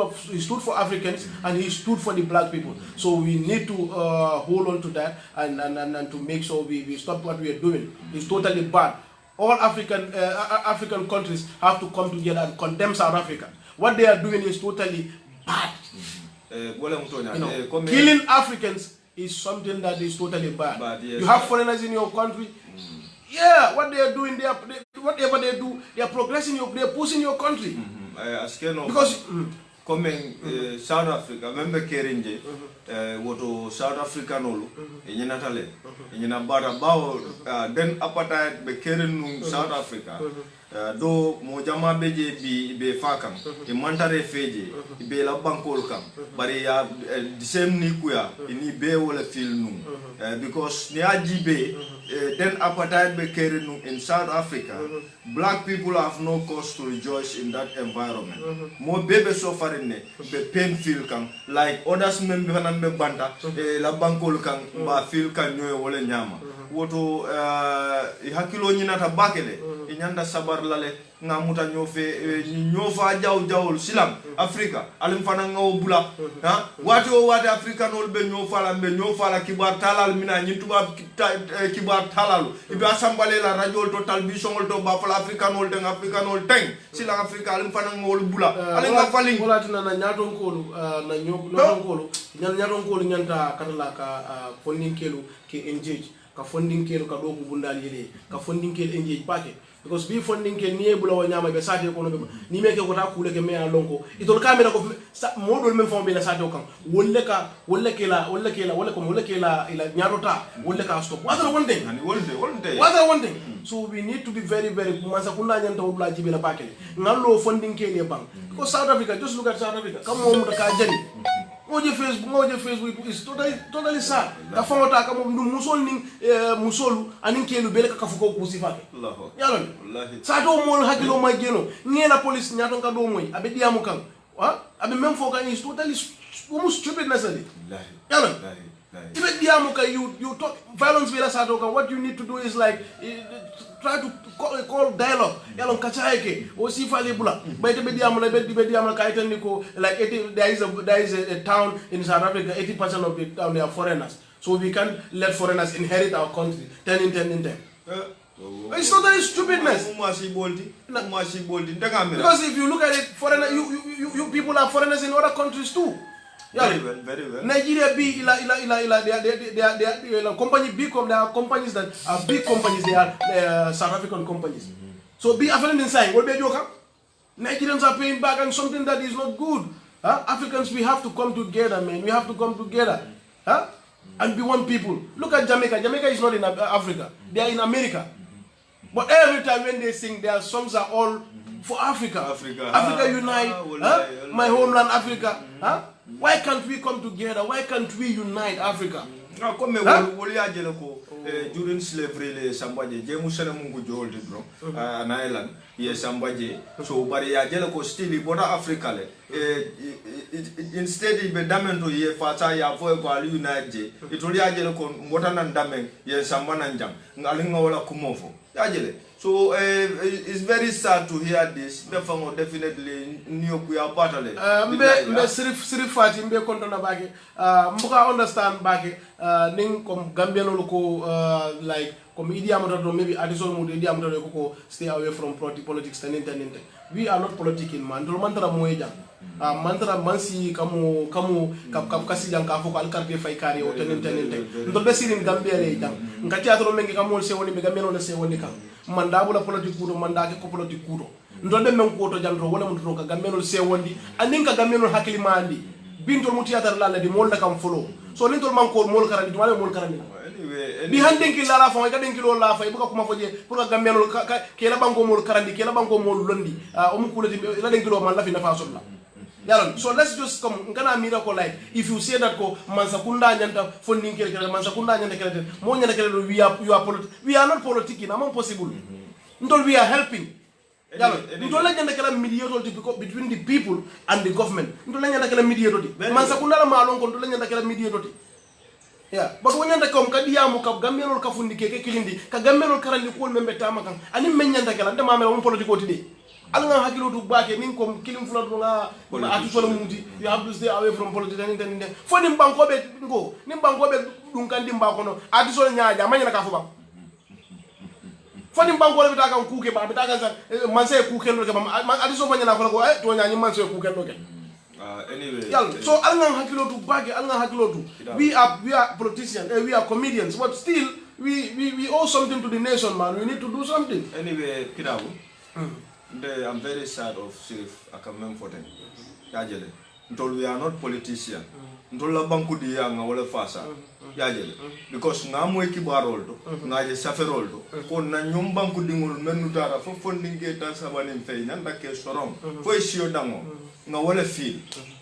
for Africans, and he stood for the black people. So we need to hold on to that and to make sure we stop what we are doing. It's totally bad. All African countries have to come together and condemn South Africa. What they are doing is totally bad. Killing Africans is something that is totally bad. Yes, you have foreigners in your country. Yeah, what they are doing, whatever they do, they are progressing, they are pushing your country. Because
South Africa, member Kerinje, woto South Africa nolo, enyina tale, enyina bara bao, then apartheid be Kerin South Africa. Do mojama beje be fakam e mantare feje be la bankol kam bari ya the same ni kuya ni be wala feel num because ni ajibe then apartheid be kerenu in South Africa. Black people have no cause to rejoice in that environment. Mo bebe suffering be pain feel kam like others membe hanambe banta la bankol kam ba feel kan nyoy wala nyama woto hakilo nyinata bakele inyanda sabar lale ngamuta nyofa jaw silam Africa alim fana ngaw bula ha wati Africa nol be nyofa la kibar talal mina nyintuba kibar talalu ibe asambale la radio to television to ba fala Africa nol teng sila Africa alim fana ngaw bula alim nga faling
wala tina na nyaton kolu na nyaton kolu nyanta katala ka funding kelu ke engage ka funding kelu ka do bundal yele ka funding kelu engage pake because be funding ke niye bula wanyama be sate ko no be ni meke ko ta kule ke me an lonko itol kamera ko modol men fon be la sate ko wolle ke la ila nyarota wolle ka stop what's one thing so we need to be very mansa kunna nyanta wobla jibe la pakele ngallo funding ke le bang because South Africa, just look at South Africa come on ka jani Ngoje Facebook is totally sad. Ka fangota ka mo musol ning musolu anin kelu bele ka fuko kusifake.
Allah.
Yalon. Wallahi. Sa do mo hakilo ma geno. Ngena police nyaton ka do moy abe diamu kan. Wa? Abe même fo ka is totally almost stupid nasali. Wallahi. Yalon. Ibe diamu ka you talk violence vela sa do kan what you need to do is like try to call dialogue yalon kachaike o sifa lebula bayte be diamala kaiten ko like there is a town in South Africa 80% of the town they are foreigners, so we can't let foreigners inherit our country 10 in 10. It's not that stupidness. Because if you look at it, foreigner, you people are foreigners in other countries too.
Very well.
Nigeria be they are company big. There are companies that are big companies. They are South African companies. So be African inside. What be joke? Nigerians are paying back on something that is not good. Africans, we have to come together, man. We have to come together, and be one people. Look at Jamaica. Jamaica is not in Africa. They are in America. But every time when they sing, their songs are all for Africa. Africa unite. My homeland, Africa. Why can't we come together? Why can't we unite Africa?
comme wol ya jele ko during slavery le sambaje je musana mungu jolde bro na elan ye sambaje so bari ya jele ko still boda africa le instead be damento ye fata ya fo ko ali united itoli ya jele ko ngota nan damen ye sambana njam ngali ngola kumofo ya jele. So it's very sad to hear this. Definitely new kuya patale.
Mbe sirif fati mbe konto na bake. Mbuka understand bake. Ning kom Gambian loko like kom Idi Amin Dada maybe Addison Mood Idi Amin Dada ko stay away from politics teninte. We are not politicking man. Dolo mantara moeja. Mantara mansi kamu kasi jang kafo ko alkarte fay kari o teninte. Ndol be sirin Gambia le jang. Ngati atoro mengi kamol se woni be Gambia no se woni kam. Mandabula politique kudo mandake ko politique kudo ndonde men ko to jandro wala mun to ka gamenol se wondi anin ka gamenol hakili mandi bintol mutiatar la di mol nakam folo so lintol man ko mol karandi to wala mol karandi bi handen ki la fa ga den ki lo la fa bu ka kuma foje pour ka gamenol ke la banko mol karandi ke la banko mol londi o mu kulati la den ki lo man la fi na fa solla yaron. So let's just come ngana miracle like if you say that ko mansakunda nyanta funding kele mansakunda nyanta kele mo nyanta kele we are not politicking among possible ndol we are helping yaron ndol la nyanta kele mediator between the people and the government ndol la nyanta kele mediator di mansakunda la malon ko ndol la nyanta kele mediator di yeah but when nyanta kom kadiyamu ka gammenol ka fundi keke kilindi ka gammenol karandi ko membe tamakan ani men nyanta kele ndema mela on politico ti de alanga hakilo du bake nin ko kilim fula do nga atu solo muti you have to stay away from politics and fo nim banko be ngo nim banko be dun kan dimba kono atu solo nyaaja manya ka fo ba fo nim banko be ta kan kuke ba be ta kan man se kuke lo ke atu solo manya na ko to nyaani man se kuke lo ke
anyway
so alanga hakilo du bake alanga hakilo du we are politicians we are comedians but still we owe something to the nation man. We need to do something
anyway Kirabu. I'm very sad of Sheriff Akamem Forten. Yajele. Until we are not politicians. Until la banku di nga wala fasa. Yajele. Because nga mo ekibaroldo, nga je saferoldo. Ko na nyum banku dingul menu dara fo funding geta sabani mfei nyanda ke sorom. Fo isio dango. Nga wala feel.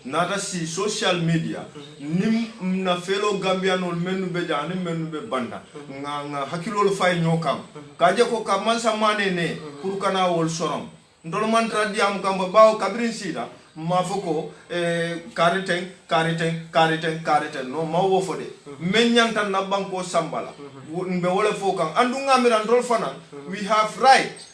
Nata si social media nim na fellow Gambianol menu be jani menu be banda. Nga hakilol fay nyokam. Kaje ko kamansa manene pour kana wol sorom. Ndolo mantra diam kamba bawo kabrin sida mafoko kariten no mawo fode menyanta na banko sambala mbe wala fokan andu ngamira ndol fana we have right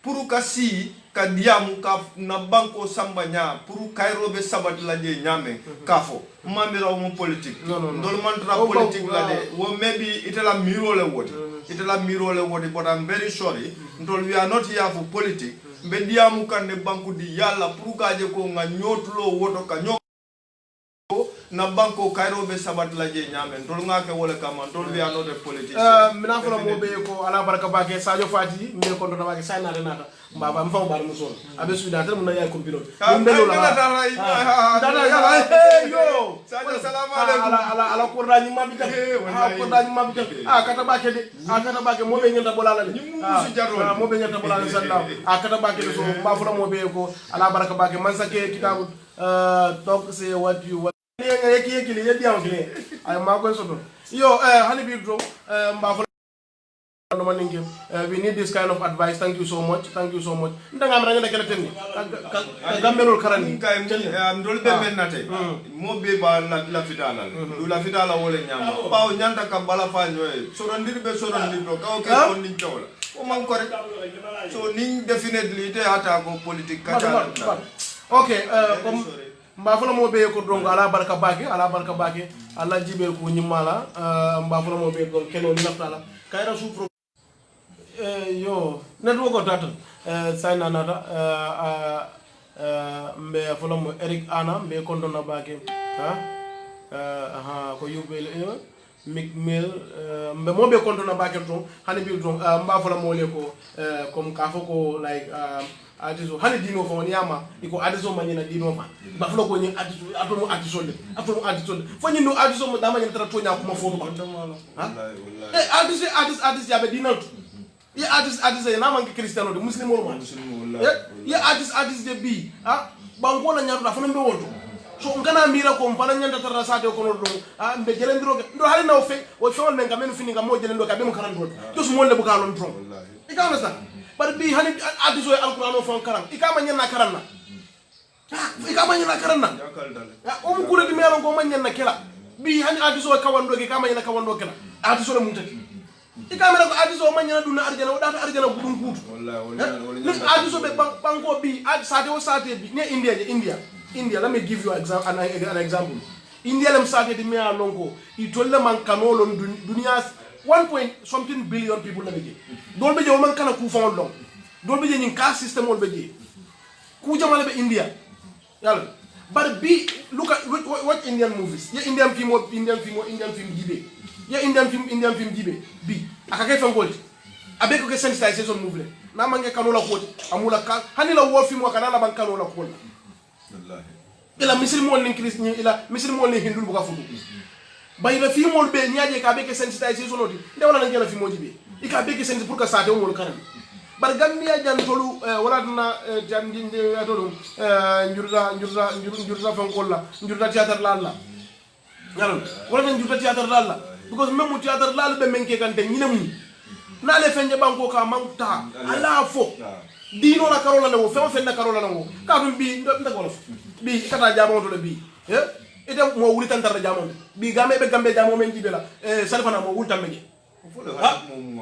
pour kasi ka diam ka na banko sambanya pour kairo be sabat la je nyame kafo mamira mo politique ndol mantra politique la de wo maybe itela miro le wodi but I'm very sorry ndol we are not here for politics. Mbediamu kande banku di yalla pour kaje ko nga nyotulo woto ka nyoko na banko kairo be sabat la je nyame ndol nga ke wala kama ndol we are not a politician
mina fala mo be ko ala baraka bake Sadio Fati me ko do bake sayna renata mbaba mfa bar muso abe suida tan mun ya ko pilot ndelo la dada yo
Sadio salam alaykum
ala ko rani mabita ko rani mabita kata bake de kata bake mo be nyanta bolala de mo be nyanta bolala sallam kata bake so mba fala mo be ko ala baraka bake man sake kitabu talk say what you yeki le yedi am kile ay ma ko soto yo hani bi dro mba fala no maninge we need this kind of advice. Thank you so much ndanga am ranga kala tenni ka gambenol karani
kay ndol be benate mo be ba la fitala du la fitala wole nyama bawo nyanda ka bala fa nyoy sorondir do ka o ke on ni tawla o man ko rek so ni definitely te ata ko politique ka
okay comme mba fala mo be ko dongo ala baraka bake ala jibel ko nyimala mba fala mo be ko keno ni naftala kayra su yo netwo ko tata sayna nata mbe fala mo Eric Ana mbe kondo na bake ko yubel mikmel mbe mo be kondo na bake to hani bi to mba fala mo le ko comme ka foko like artiso hani dino fo nyama iko artiso manyina dino fa ba flo ko nyi artiso atomo artiso fo nyi no artiso mo dama nyata to nya ko mo fo ba artiso ya be dino ya artiso ya na man Cristiano de muslimo man ya artiso de bi bango na nyata fa mbe wonto so ngana mira ko mpana nyanda tara sate ko no mbe jelendiro ndo hali na ofe o fewon men kamenu fini ngam mo jelendo ka be mo karando just mo le buka lon tron ikama sa bar bi hani adiso alquran o fon karam ikama nyanna karanna ikama nyanna karanna o mu kula di melo ko man nyanna kela bi hani adiso kawando ke kama nyanna kawando kela adiso le mutati ikama ko adiso man nyanna duna arjana o data arjana budun kutu wallahi adiso be banko bi sate o sate bi ne India, let me give you an example. India lem started me alongo. He told them man kanolo duniya's 1.something billion people na beje. Dol beje o man kana ku fon long. Dol beje nyin caste system ol beje. Ku jamale be India. Yalla. But look at what Indian movies. Ya Indian film jibe. Ya Indian film jibe. Akake fon gold. Abe ko ke sensitization movie. Na mange kanola ko amula ka hanila wo film wakana la ban kanola ko. Ila muslimo ni christian ila muslimo ni hindu buka fudu bayila fi mol be nyaaje ka be ke sensitization odi de wala ngena fi mojibe ika be ke sensi pour que sate mol kanam bar gambiya jan tolu wala na jan dinde atolu njurda fan kolla njurda théâtre lalla ngalon wala njurda théâtre lalla because même théâtre lalla be menke kan te nyinam na le fenje banko ka manta ala fo dino la karola na wo fe na karola na wo ka dum bi nda wolof bi kata jamo to bi ite mo wuli tan tar jamo bi gambe be gambe jamo men jibela salfana mo wul tambe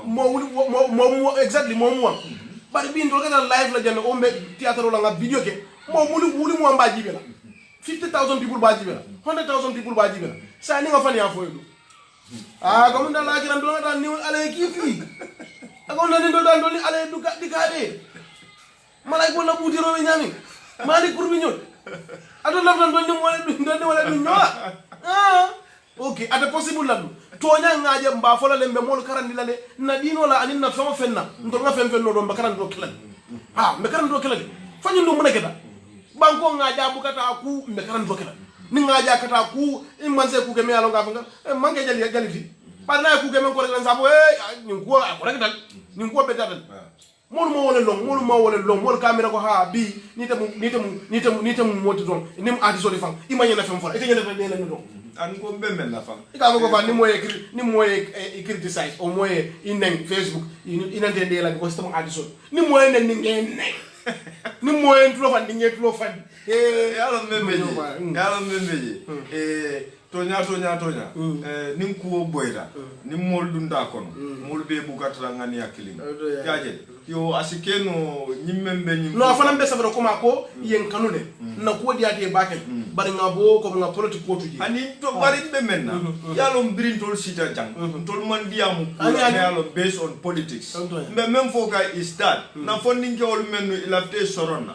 mo wuli mo exactly mo bari bi ndo kata live la jande o mbe théâtre la nga video ke mo wuli mo mba jibela 50,000 people ba jibela 100,000 people ba jibela sa ni nga fani ya foyu comme nda la kiran do nga ni ale kifi ako na ndo dan do ni ale du dikade malay ko la buti rowe nyami mali kurbi ñol ado la tan do wala du ñoa okay ata possible la tonya ngaaje mba fola lembe mol karandi la le na dino la anin na fama fenna ndo nga fen no do mba karandi do kilal mbe karandi do kilal fanyu ndo muneketa banko ngaaja bukata ku mbe karandi do kilal ni ngaaja kata ku manse ku ke me alo nga fanga manke jali fi parna ku ke men ko rek lan sabo ni ko rek dal ni ko be dal molu mo wole long mol camera ko ha bi ni tamu moti don nim artiste de fam imanya na fam fora ite nyana de la don
an ko mbembe na fam
ika ko fa ni moye criticize o moye inen Facebook inante de la because tamu artiste ni moye nen ni ngene ni moye tulo fan ni tulo fan
yalo mbembe tonya nim ko boyda nim mol dunda kono mol be bugatra ngani akili jaje yo asikeno nyimmembe nyim
no afana mbe sabro kuma ko yen kanule na ko diate bakel bari ngabo ko nga politique ko tuji
ani to bari be menna yalo mbrin tol sita jang tol man diamu ko yalo based on politics mbe même foka is that na fonding ke ol mennu ilafte soronna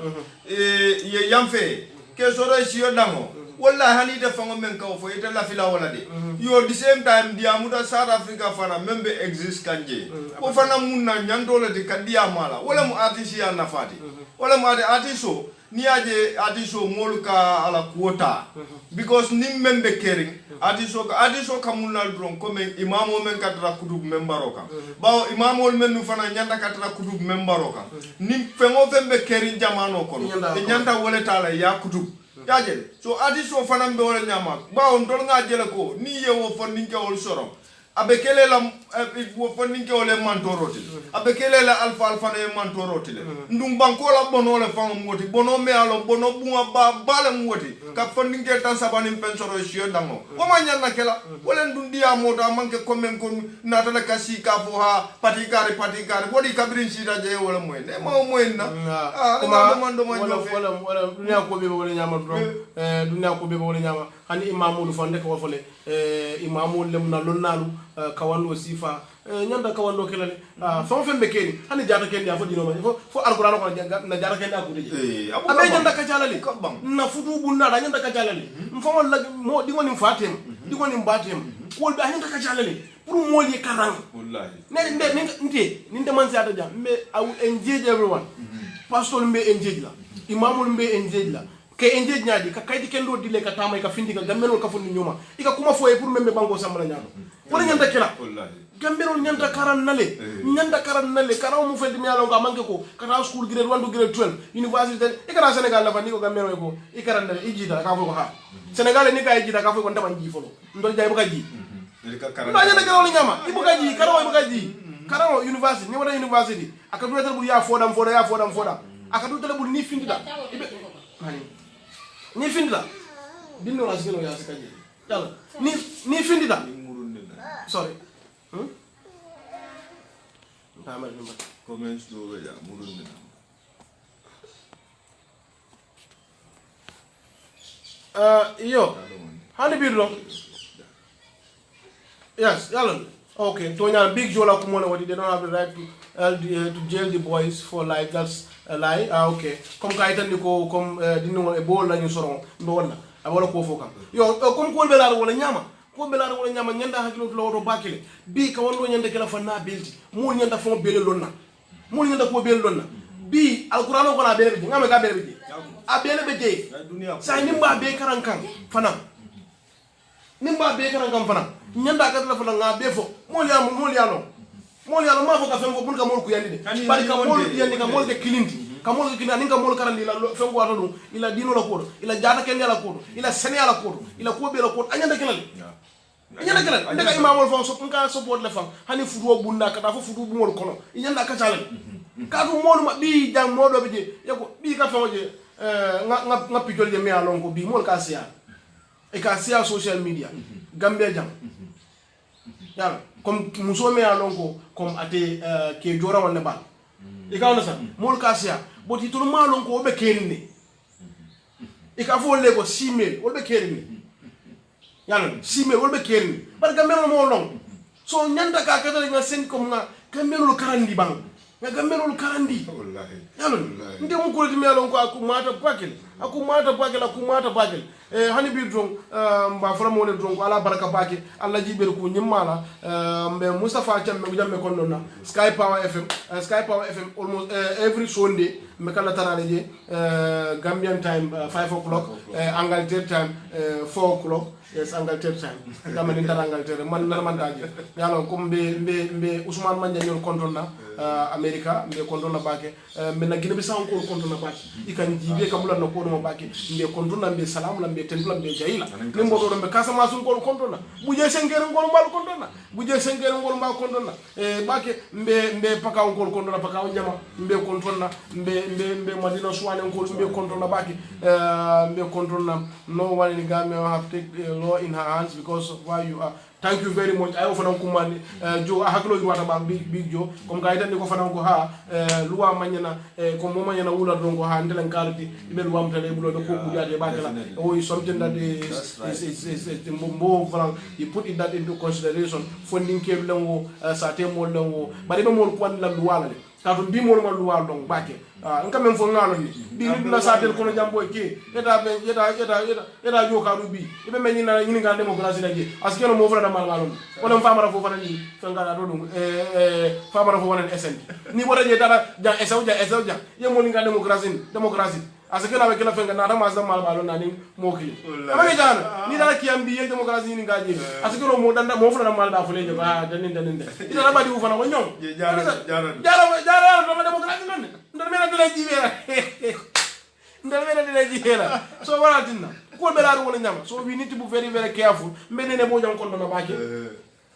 ye yamfe ke soro siyo dango wallahi hani de fango men kaw fo ite la fila wala de yo the same time dia muta South Africa fana membe exist kanje ko fana munna nyandole de kadia mala wala mu artiste ya nafati wala mu artiste ni aje artiste moluka ala quota because nim membe caring artiste ka munna dron comme imamo men katra kutub membaroka bawo imamo men fana nyanda katra kutub membaroka nim fengo fembe caring jamano kono e nyanda wala tala ya kutub yaje so adiso fanam be wala nyama bawo ndol nga jele ko ni yewo fondinke wol soro abekele la wo fondinke wol mantoroti abekele la alfa ne mantoroti ndum banko la bono le fam moti bono me alo bono bunga bale moti ka fondinke tan sabani pensoro shio dango o ma nyanna kala wala ndum dia moda manke komen kon natala kasi ka fo ha patikari bodi kabrin sida je wala moy ne ma moy na
wala dunya ko be wala nyama dunya ko be wala nyama hani imamul fonde ko fole imamul lemna lonnalu kawando sifa nyanda kawando kelale fam fembe keni hani jata kendi afo dino ma fo alquran ko na jata kendi akude abe nyanda ka jalale na fudu bunna da nyanda ka jalale mfamo la mo dingo ni fatem dingo ni mbatem ko be nyanda ka jalale pour moli karang wallahi nde man siata jam me I will engage everyone pastor mbe engage la imamul mbe engage la ke engage nyaadi ka kaydi kendo dile ka tamay ka findi ka gamelo ka fundi nyuma ika kuma foye pour membe bango samala nyaado wala nyanda kila gambero nyanta karan nale karaw mu fedi mi alon ko manke ko kata school grade 1 to grade 12 university e kara Senegal la fandi ko gambero ko e karan nale ijida ka ko ha Senegal ni ka ijida ka ko ndaban ji folo ndol jay buka ji ba nyana karaw li nyama ibuka ji karaw ibuka ji karaw university ni wada university akadu tel bu ya fodam akadu tel bu ni findida ni findida binno la sigelo ya sikaje yalla ni findida sorry
comments do ya murunde
yo hani birlo yes yalla okay Tonya big jola kumona what they don't have the right to jail the boys for life. That's a lie. Okay comme kaitan diko comme dino e bol lañu soron ndo wonna abala ko fokam yo comme ko belar wala nyama ko belar wala nyama nyanda hakilo to woto bakile bi ka wondo nyanda kala fanna belti mo nyanda fo bele lonna mo nyanda ko bele lonna bi alquran ko na bele bi ngame ka bele bi a bele be je sa nimba be karankan fana nimba be karankan fana nyanda ka la fana nga be fo mo liano ma fo ka fengo bun ka mol ku yandi de bari ka mol yandi ka mol de kilindi ka mol ki na ninga mol karandi la fengo wato dum ila dino la kodo ila jata ken la kodo ila sene la kodo ila ko be la kodo anyanda kelal ndeka imamol fon so nka support le fam hani fudo bunda ka ta fo fudo bu mol kono nyanda ka chalal ka du mol ma bi jang modo be je yako bi ka fengo je nga pijol je me alon ko bi mol ka sia e ka sia social media Gambia jang yalla comme muso me alon ko comme ate ke jora wonne bal e ka wona sa mol ka sia boti to ma alon ko be kerinde e ka fo le ko simel wol be kerinde yalla simel wol be kerinde bar Gambia mo long so nyanda ka ka nga sen comme nga Gambia lo karandi bang nga Gambia lo karandi wallahi yalla nde mo ko di me alon ko akumata pakel hani bir dron mba fara mo le dron ko ala baraka bake alla jiber ko nyimmala mbe Mustafa Cham me jamme kon nonna Sky Power FM almost every Sunday me kala tarale je Gambian time 5 o'clock Angleterre time 4 o'clock yes Angleterre time dama ni dara Angleterre man daje yalla ko mbe Ousmane Manja ñol kontonna America mbe kontonna bake mbe na Guinea Bissau ko kontonna bake ikan jibe kamula no ko do bake mbe kontonna mbe salam la mbe tendula mbe jayila nimbo do mbe Casamance ko kontonna buje sengere ngol mbal kontonna bake mbe pakaw ngol kontonna pakaw nyama mbe kontonna mbe Madina Suwane ngol mbe kontonna bake mbe kontonna no one in Gambia have take law in her hands because of why you are. Thank you very much. I offer kumani jo ahaklo wata ba big jo comme ga itande ko fana ko ha luwa manyana ko mo manyana wula dongo ha ndelen kalti be luwa mtale bulo do ko bujaje bakala o something that is more falan you put it that into consideration funding ke lango sa te mo lango bari be mo ko la luwa la ta to bi mo ma luwa dong bake nka men fo ngalo ni bi ni na sa tel ko no jambo ke eta jo ka rubi ibe men na ni nga demokrasi la je askeno mo fala da mal ngalo wala famara fo fana ni fanga do dum famara fo wona SN ni wara je dara ja esaw ja ye mo ni nga demokrasi askeno avec la fanga na da ma mal balo na ni mo kili amane jana ni dara kiyambi ye demokrasi ni nga je askeno mo danda mo fala da mal da fo le je ba danin ida la badi fu fana ko ñom jara do demokrasi non ndal mena dina jihera so wala tinna ko be laru wala nyama so we need to be very very careful menene bo jang kondo na bake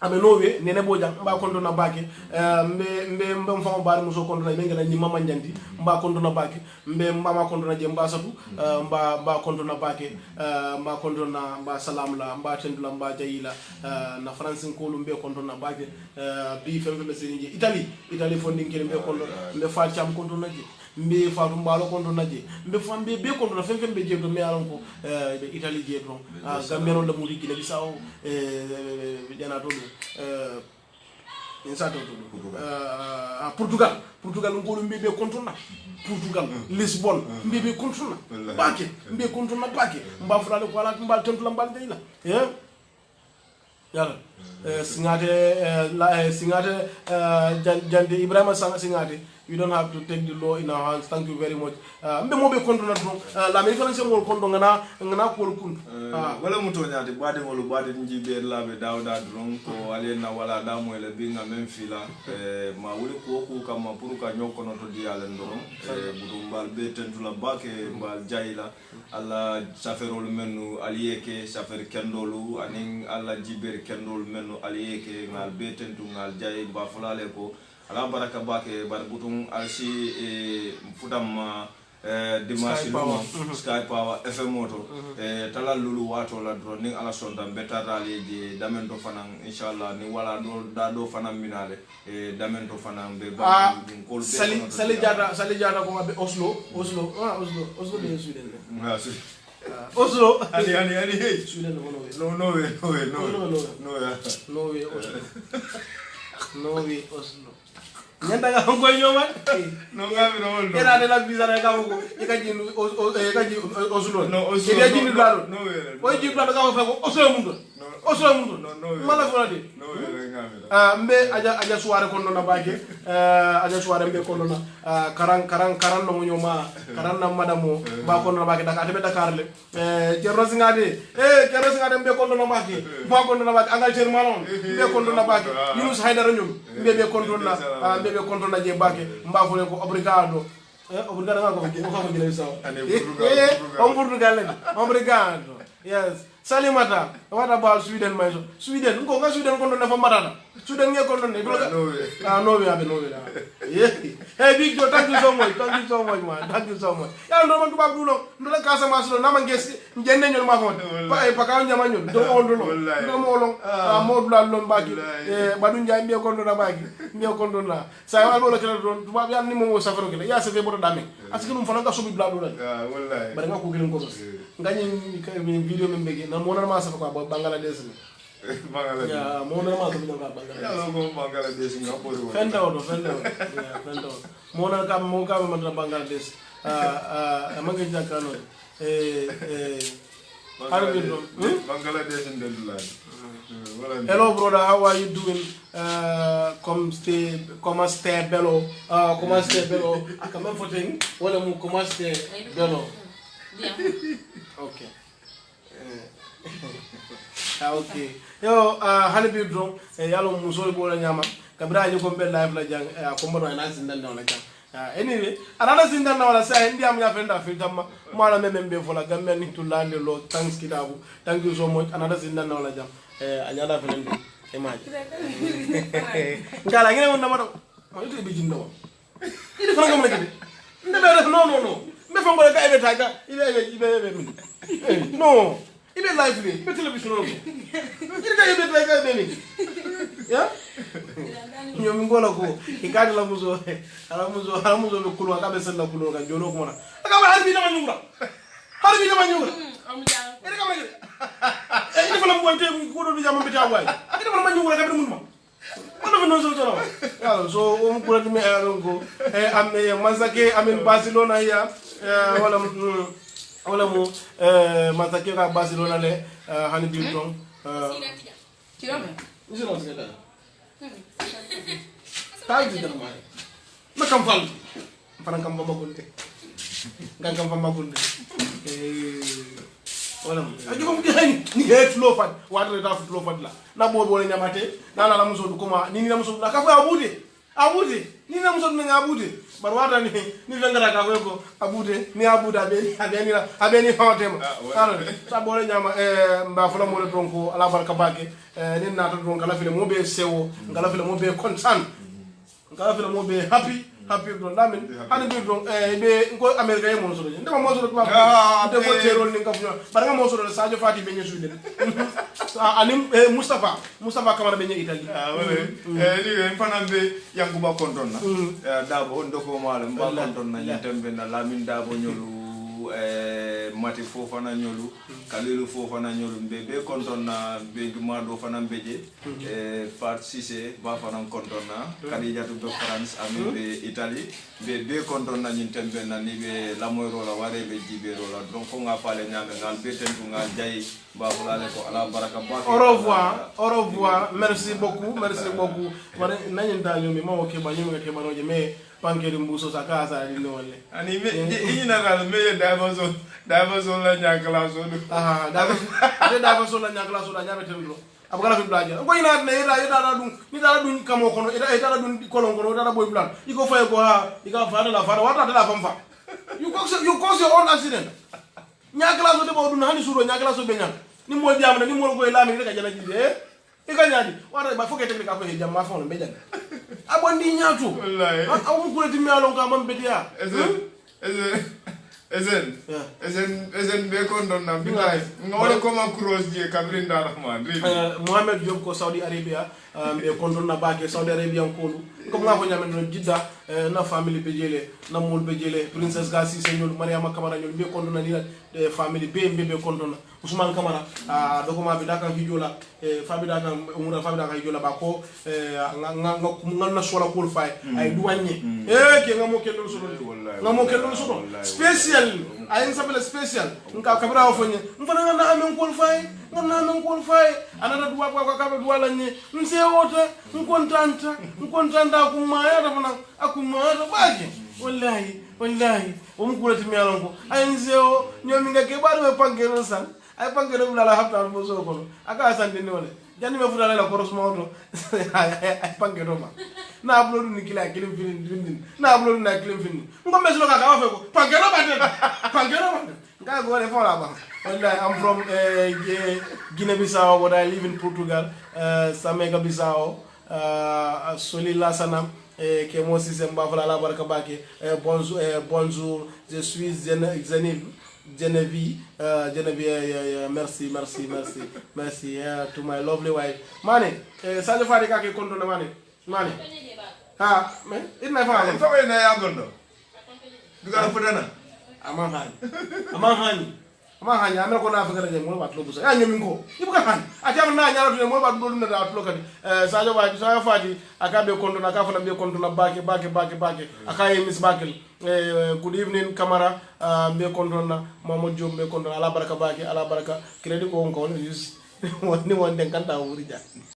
abe nowe nene bo jang mba kondo na bake mbe mfamo bari muso kondo na ngena ni mama njanti mba kondo na bake mba kondo na je mba satu mba kondo na bake mba kondo na mba salam la mba tendula mba jayila na francine ko lumbe kondo na bake bi fembe senje italy fonding kele mbe kondo mbe fa cham kondo na je mbe faatu mbalo kondo naje mbe fambe be kondo na fembe be jeedo me alon ko be Italy jeedo Gambia non la muri Guinea Bissau jana to insato to Portugal ngolo mbe be kontona Portugal Lisbon mbe be kontona bake mbe kontona bake mba fulale ko ala mbal tontu la mbal deyla yalla singate jande Ibrahima Sanga singate we don't have to take the law in our hands. Thank you very much. Mbe mo be konto na dron la me fana se mo konto ngana ko kun
wala muto nyaati bade ngolu bade njibe labe dawda dron ko alena wala da mo le binga même fila ma wuli ko ko kama pour ka nyoko no to diale ndoron budumbal be tentula bake mbal jayla alla saferol menu aliyeke safer kendolu anin alla jiber kendolu menu aliyeke ngal be tentu ngal jay ba fulale ko ala baraka bake bar butum alsi futam dimanche Sky Power FM moto talal lulu wato la drone ning ala sonda betarale je damento fanan inshallah ni wala do fanan minale damento fanan be ba ko
sali jada ko be Oslo be Sweden Oslo
ani
Sweden no way Oslo nyanda ga ko nyoma
no ngami no woldo
era de la visa na ga ko ikaji Oslo no Oslo e jini dalo
no way
o ji dalo ga ko Oslo mundo mala ko de
no way ngami
mbe aja soirée ko non na baake aja soirée mbe ko non karan no nyoma karan na madamo ba ko non baake Dakar be Dakar le Cerno Singade mbe ko non na baake ba ko non na baake angal cer malon mbe ko non na baake Yunus Haidara nyum mbe ko non na be konto na je bake mbafule ko obrigado ngako ko jile sawa obrigado yes salimata what about Sweden my son Sweden ko Sweden ko na fa matata Sweden nge ko ne no we hey big Joe thank you so much man thank you so much ya ndo man tubab dulo ndo la kasa maslo na manges njenne nyol ma fon pa ka nyama nyol do on do no mo long mo dula lon baki badu njay mbe ko ndo na baki mbe ko ndo na sa wa lo kala don tubab ya ni mo safaro kala ya se fe boto dame aski num fana ka sobi bla do la
wallahi
bari nga ko gelen ko ngani video membe na mo na ma sa ko Bangladesh ni ya mo na ma ko Bangladesh
ya lo ko Bangladesh ngaporo
fenda mo na kam mo kam man Bangladesh manga jakano
Bangladesh in the land.
Hello brother, how are you doing? Come stay bello. Come footing. Wala mu come stay bello. Okay. Okay. Yo halibi drum yalo musol bola nyama kabra ñu ko mbel live la jang ko mbono na sindal na la jang anyway anana sindal na wala sa ndi am ya fenda fi tamma mala membe fola gambe ni to lande lo thanks kitabu thank you so much anana sindal na wala jang anyala felen e maji ngala ngene won na mado mo itu bi jindo ini fana ngam la gidi ndebe no mbe fango la ka ebe taga ibe min no ibe live ni ibe television no irga ibe taga ni ya nyomi ngola ko ikadi la muzo ala muzo be kulwa ka be sella kulwa ka jolo ko na ka ba harbi dama nyura ere ka ma gidi ene fala mo wante ko do jama be taway ene fala ma nyura ka be mun ma no so ya so ko do me ko am Masake amin Barcelona ya wala mo Masake ka Barcelona le hani bi ton taji dama ma kam fal faran kam bamba gonte ngan kam bamba gonte wala aji ko mudani ni het flow fat wadre ta flow fat la na bobo le nyamate na la muso du koma ni na muso na ka fa abude ni na muso na abude bar wada ni ngara ka ko abude ni abuda abeni hotema ala sa bole nyama mba fula mo le donko ala barka bake ni na to donko ala file mo be sewo ngala file mo be content ngala file mo be happy don damin hani bi don be ko America e mo so de ndema mo so to ba de ko terol ni ka funa bar nga mo so de Sadio Fati be nyesu de anim Mustafa Kamara be nye Italy
wala ni fana be yanguba konton na dabo ndoko mala mba konton na nyatembe na Lamin dabo nyolu mati fofana nyolu Kalilu fofana nyolu be konton na be jumado fana beje Fat Cissé ba fana konton na Khadija to France ami be Italy be konton na nyitembe na ni be lamoyro la ware be jibero la donc ko nga fale nyame ngal be tentu ngal jay ba fulale ko ala baraka ba
au revoir merci beaucoup wala nanyin dal yomi mo ke ba yomi ke ba noje mais pankeri mbuso sa ka sa ni wala
ani me ini na kala me Davidson la nyakala so do
Davidson la nyakala so da nyabe temdo abagala fi blaje ko ina ne ida dun kamo kono ida dun kolon kono ida boy plan iko fay ko ha ika fa la fa wata la famfa you cause your own accident nyakala so de bo dun hani suro nyakala so be nyak ni mo diam ni mo ko lami ka jana jide ika nyaadi wata ba foke technique ka fa jam ma fa no be jan abondi nyaatu
wallahi
awu ko ti mi alon ka mam betia
Ezen be kondon na billahi ngole ko ma cross je kabrin da rahman
Mohamed Diop ko Saudi Arabia be kondon na baake Saudi Arabia ko comme nga ko nyame no jidda na family be jele na mul be jele princess Gassi señol Mariama Camara ñol be kondon na ni family be kondon Ousmane Camara dokuma bi daka hijola fabi daka umura fabi daka hijola ba ko nga na sola ko fay ay duwanye ke nga mo kello solo special ay sabela special nka kabira o fonye mfana na amen ko fay anana duwa kwa kabe duwa lanye mse wote nkontanta kumaya tafana akumaya baje wallahi umkula timyalongo ay nzeo nyominga ke bado we pangero san ay pangero bulala hafta mo so ko aka san ni wala jani me fudala la koros mawdo ay pangero ma na upload ni kila kilim fin na upload na kilim fin ngombe silo kaka wafe ko pangero bade nga go le fola ba wallahi I'm from Guinea-Bissau but I live in Portugal Samega Bissau Soli Lassana que moi si c'est mbafala la baraka bake bonjour je suis Genevieve merci to my lovely wife mane Sadio Fadi kake kondo na mane ha men ina fa
ina ya gondo duga fudana
amahani amel ko na fagara je mo ba tlo busa ya nyomi ko ibuka han atiam na nyala to mo ba do na da tlo kadi Sadio Fadi akabe kondo na ka fa na be kondo na bake akaye miss bakel good evening Camara be kondo na Mamadou Diop be kondo ala baraka bake ala baraka credit ko on ko use woni wonde kanta wuri ja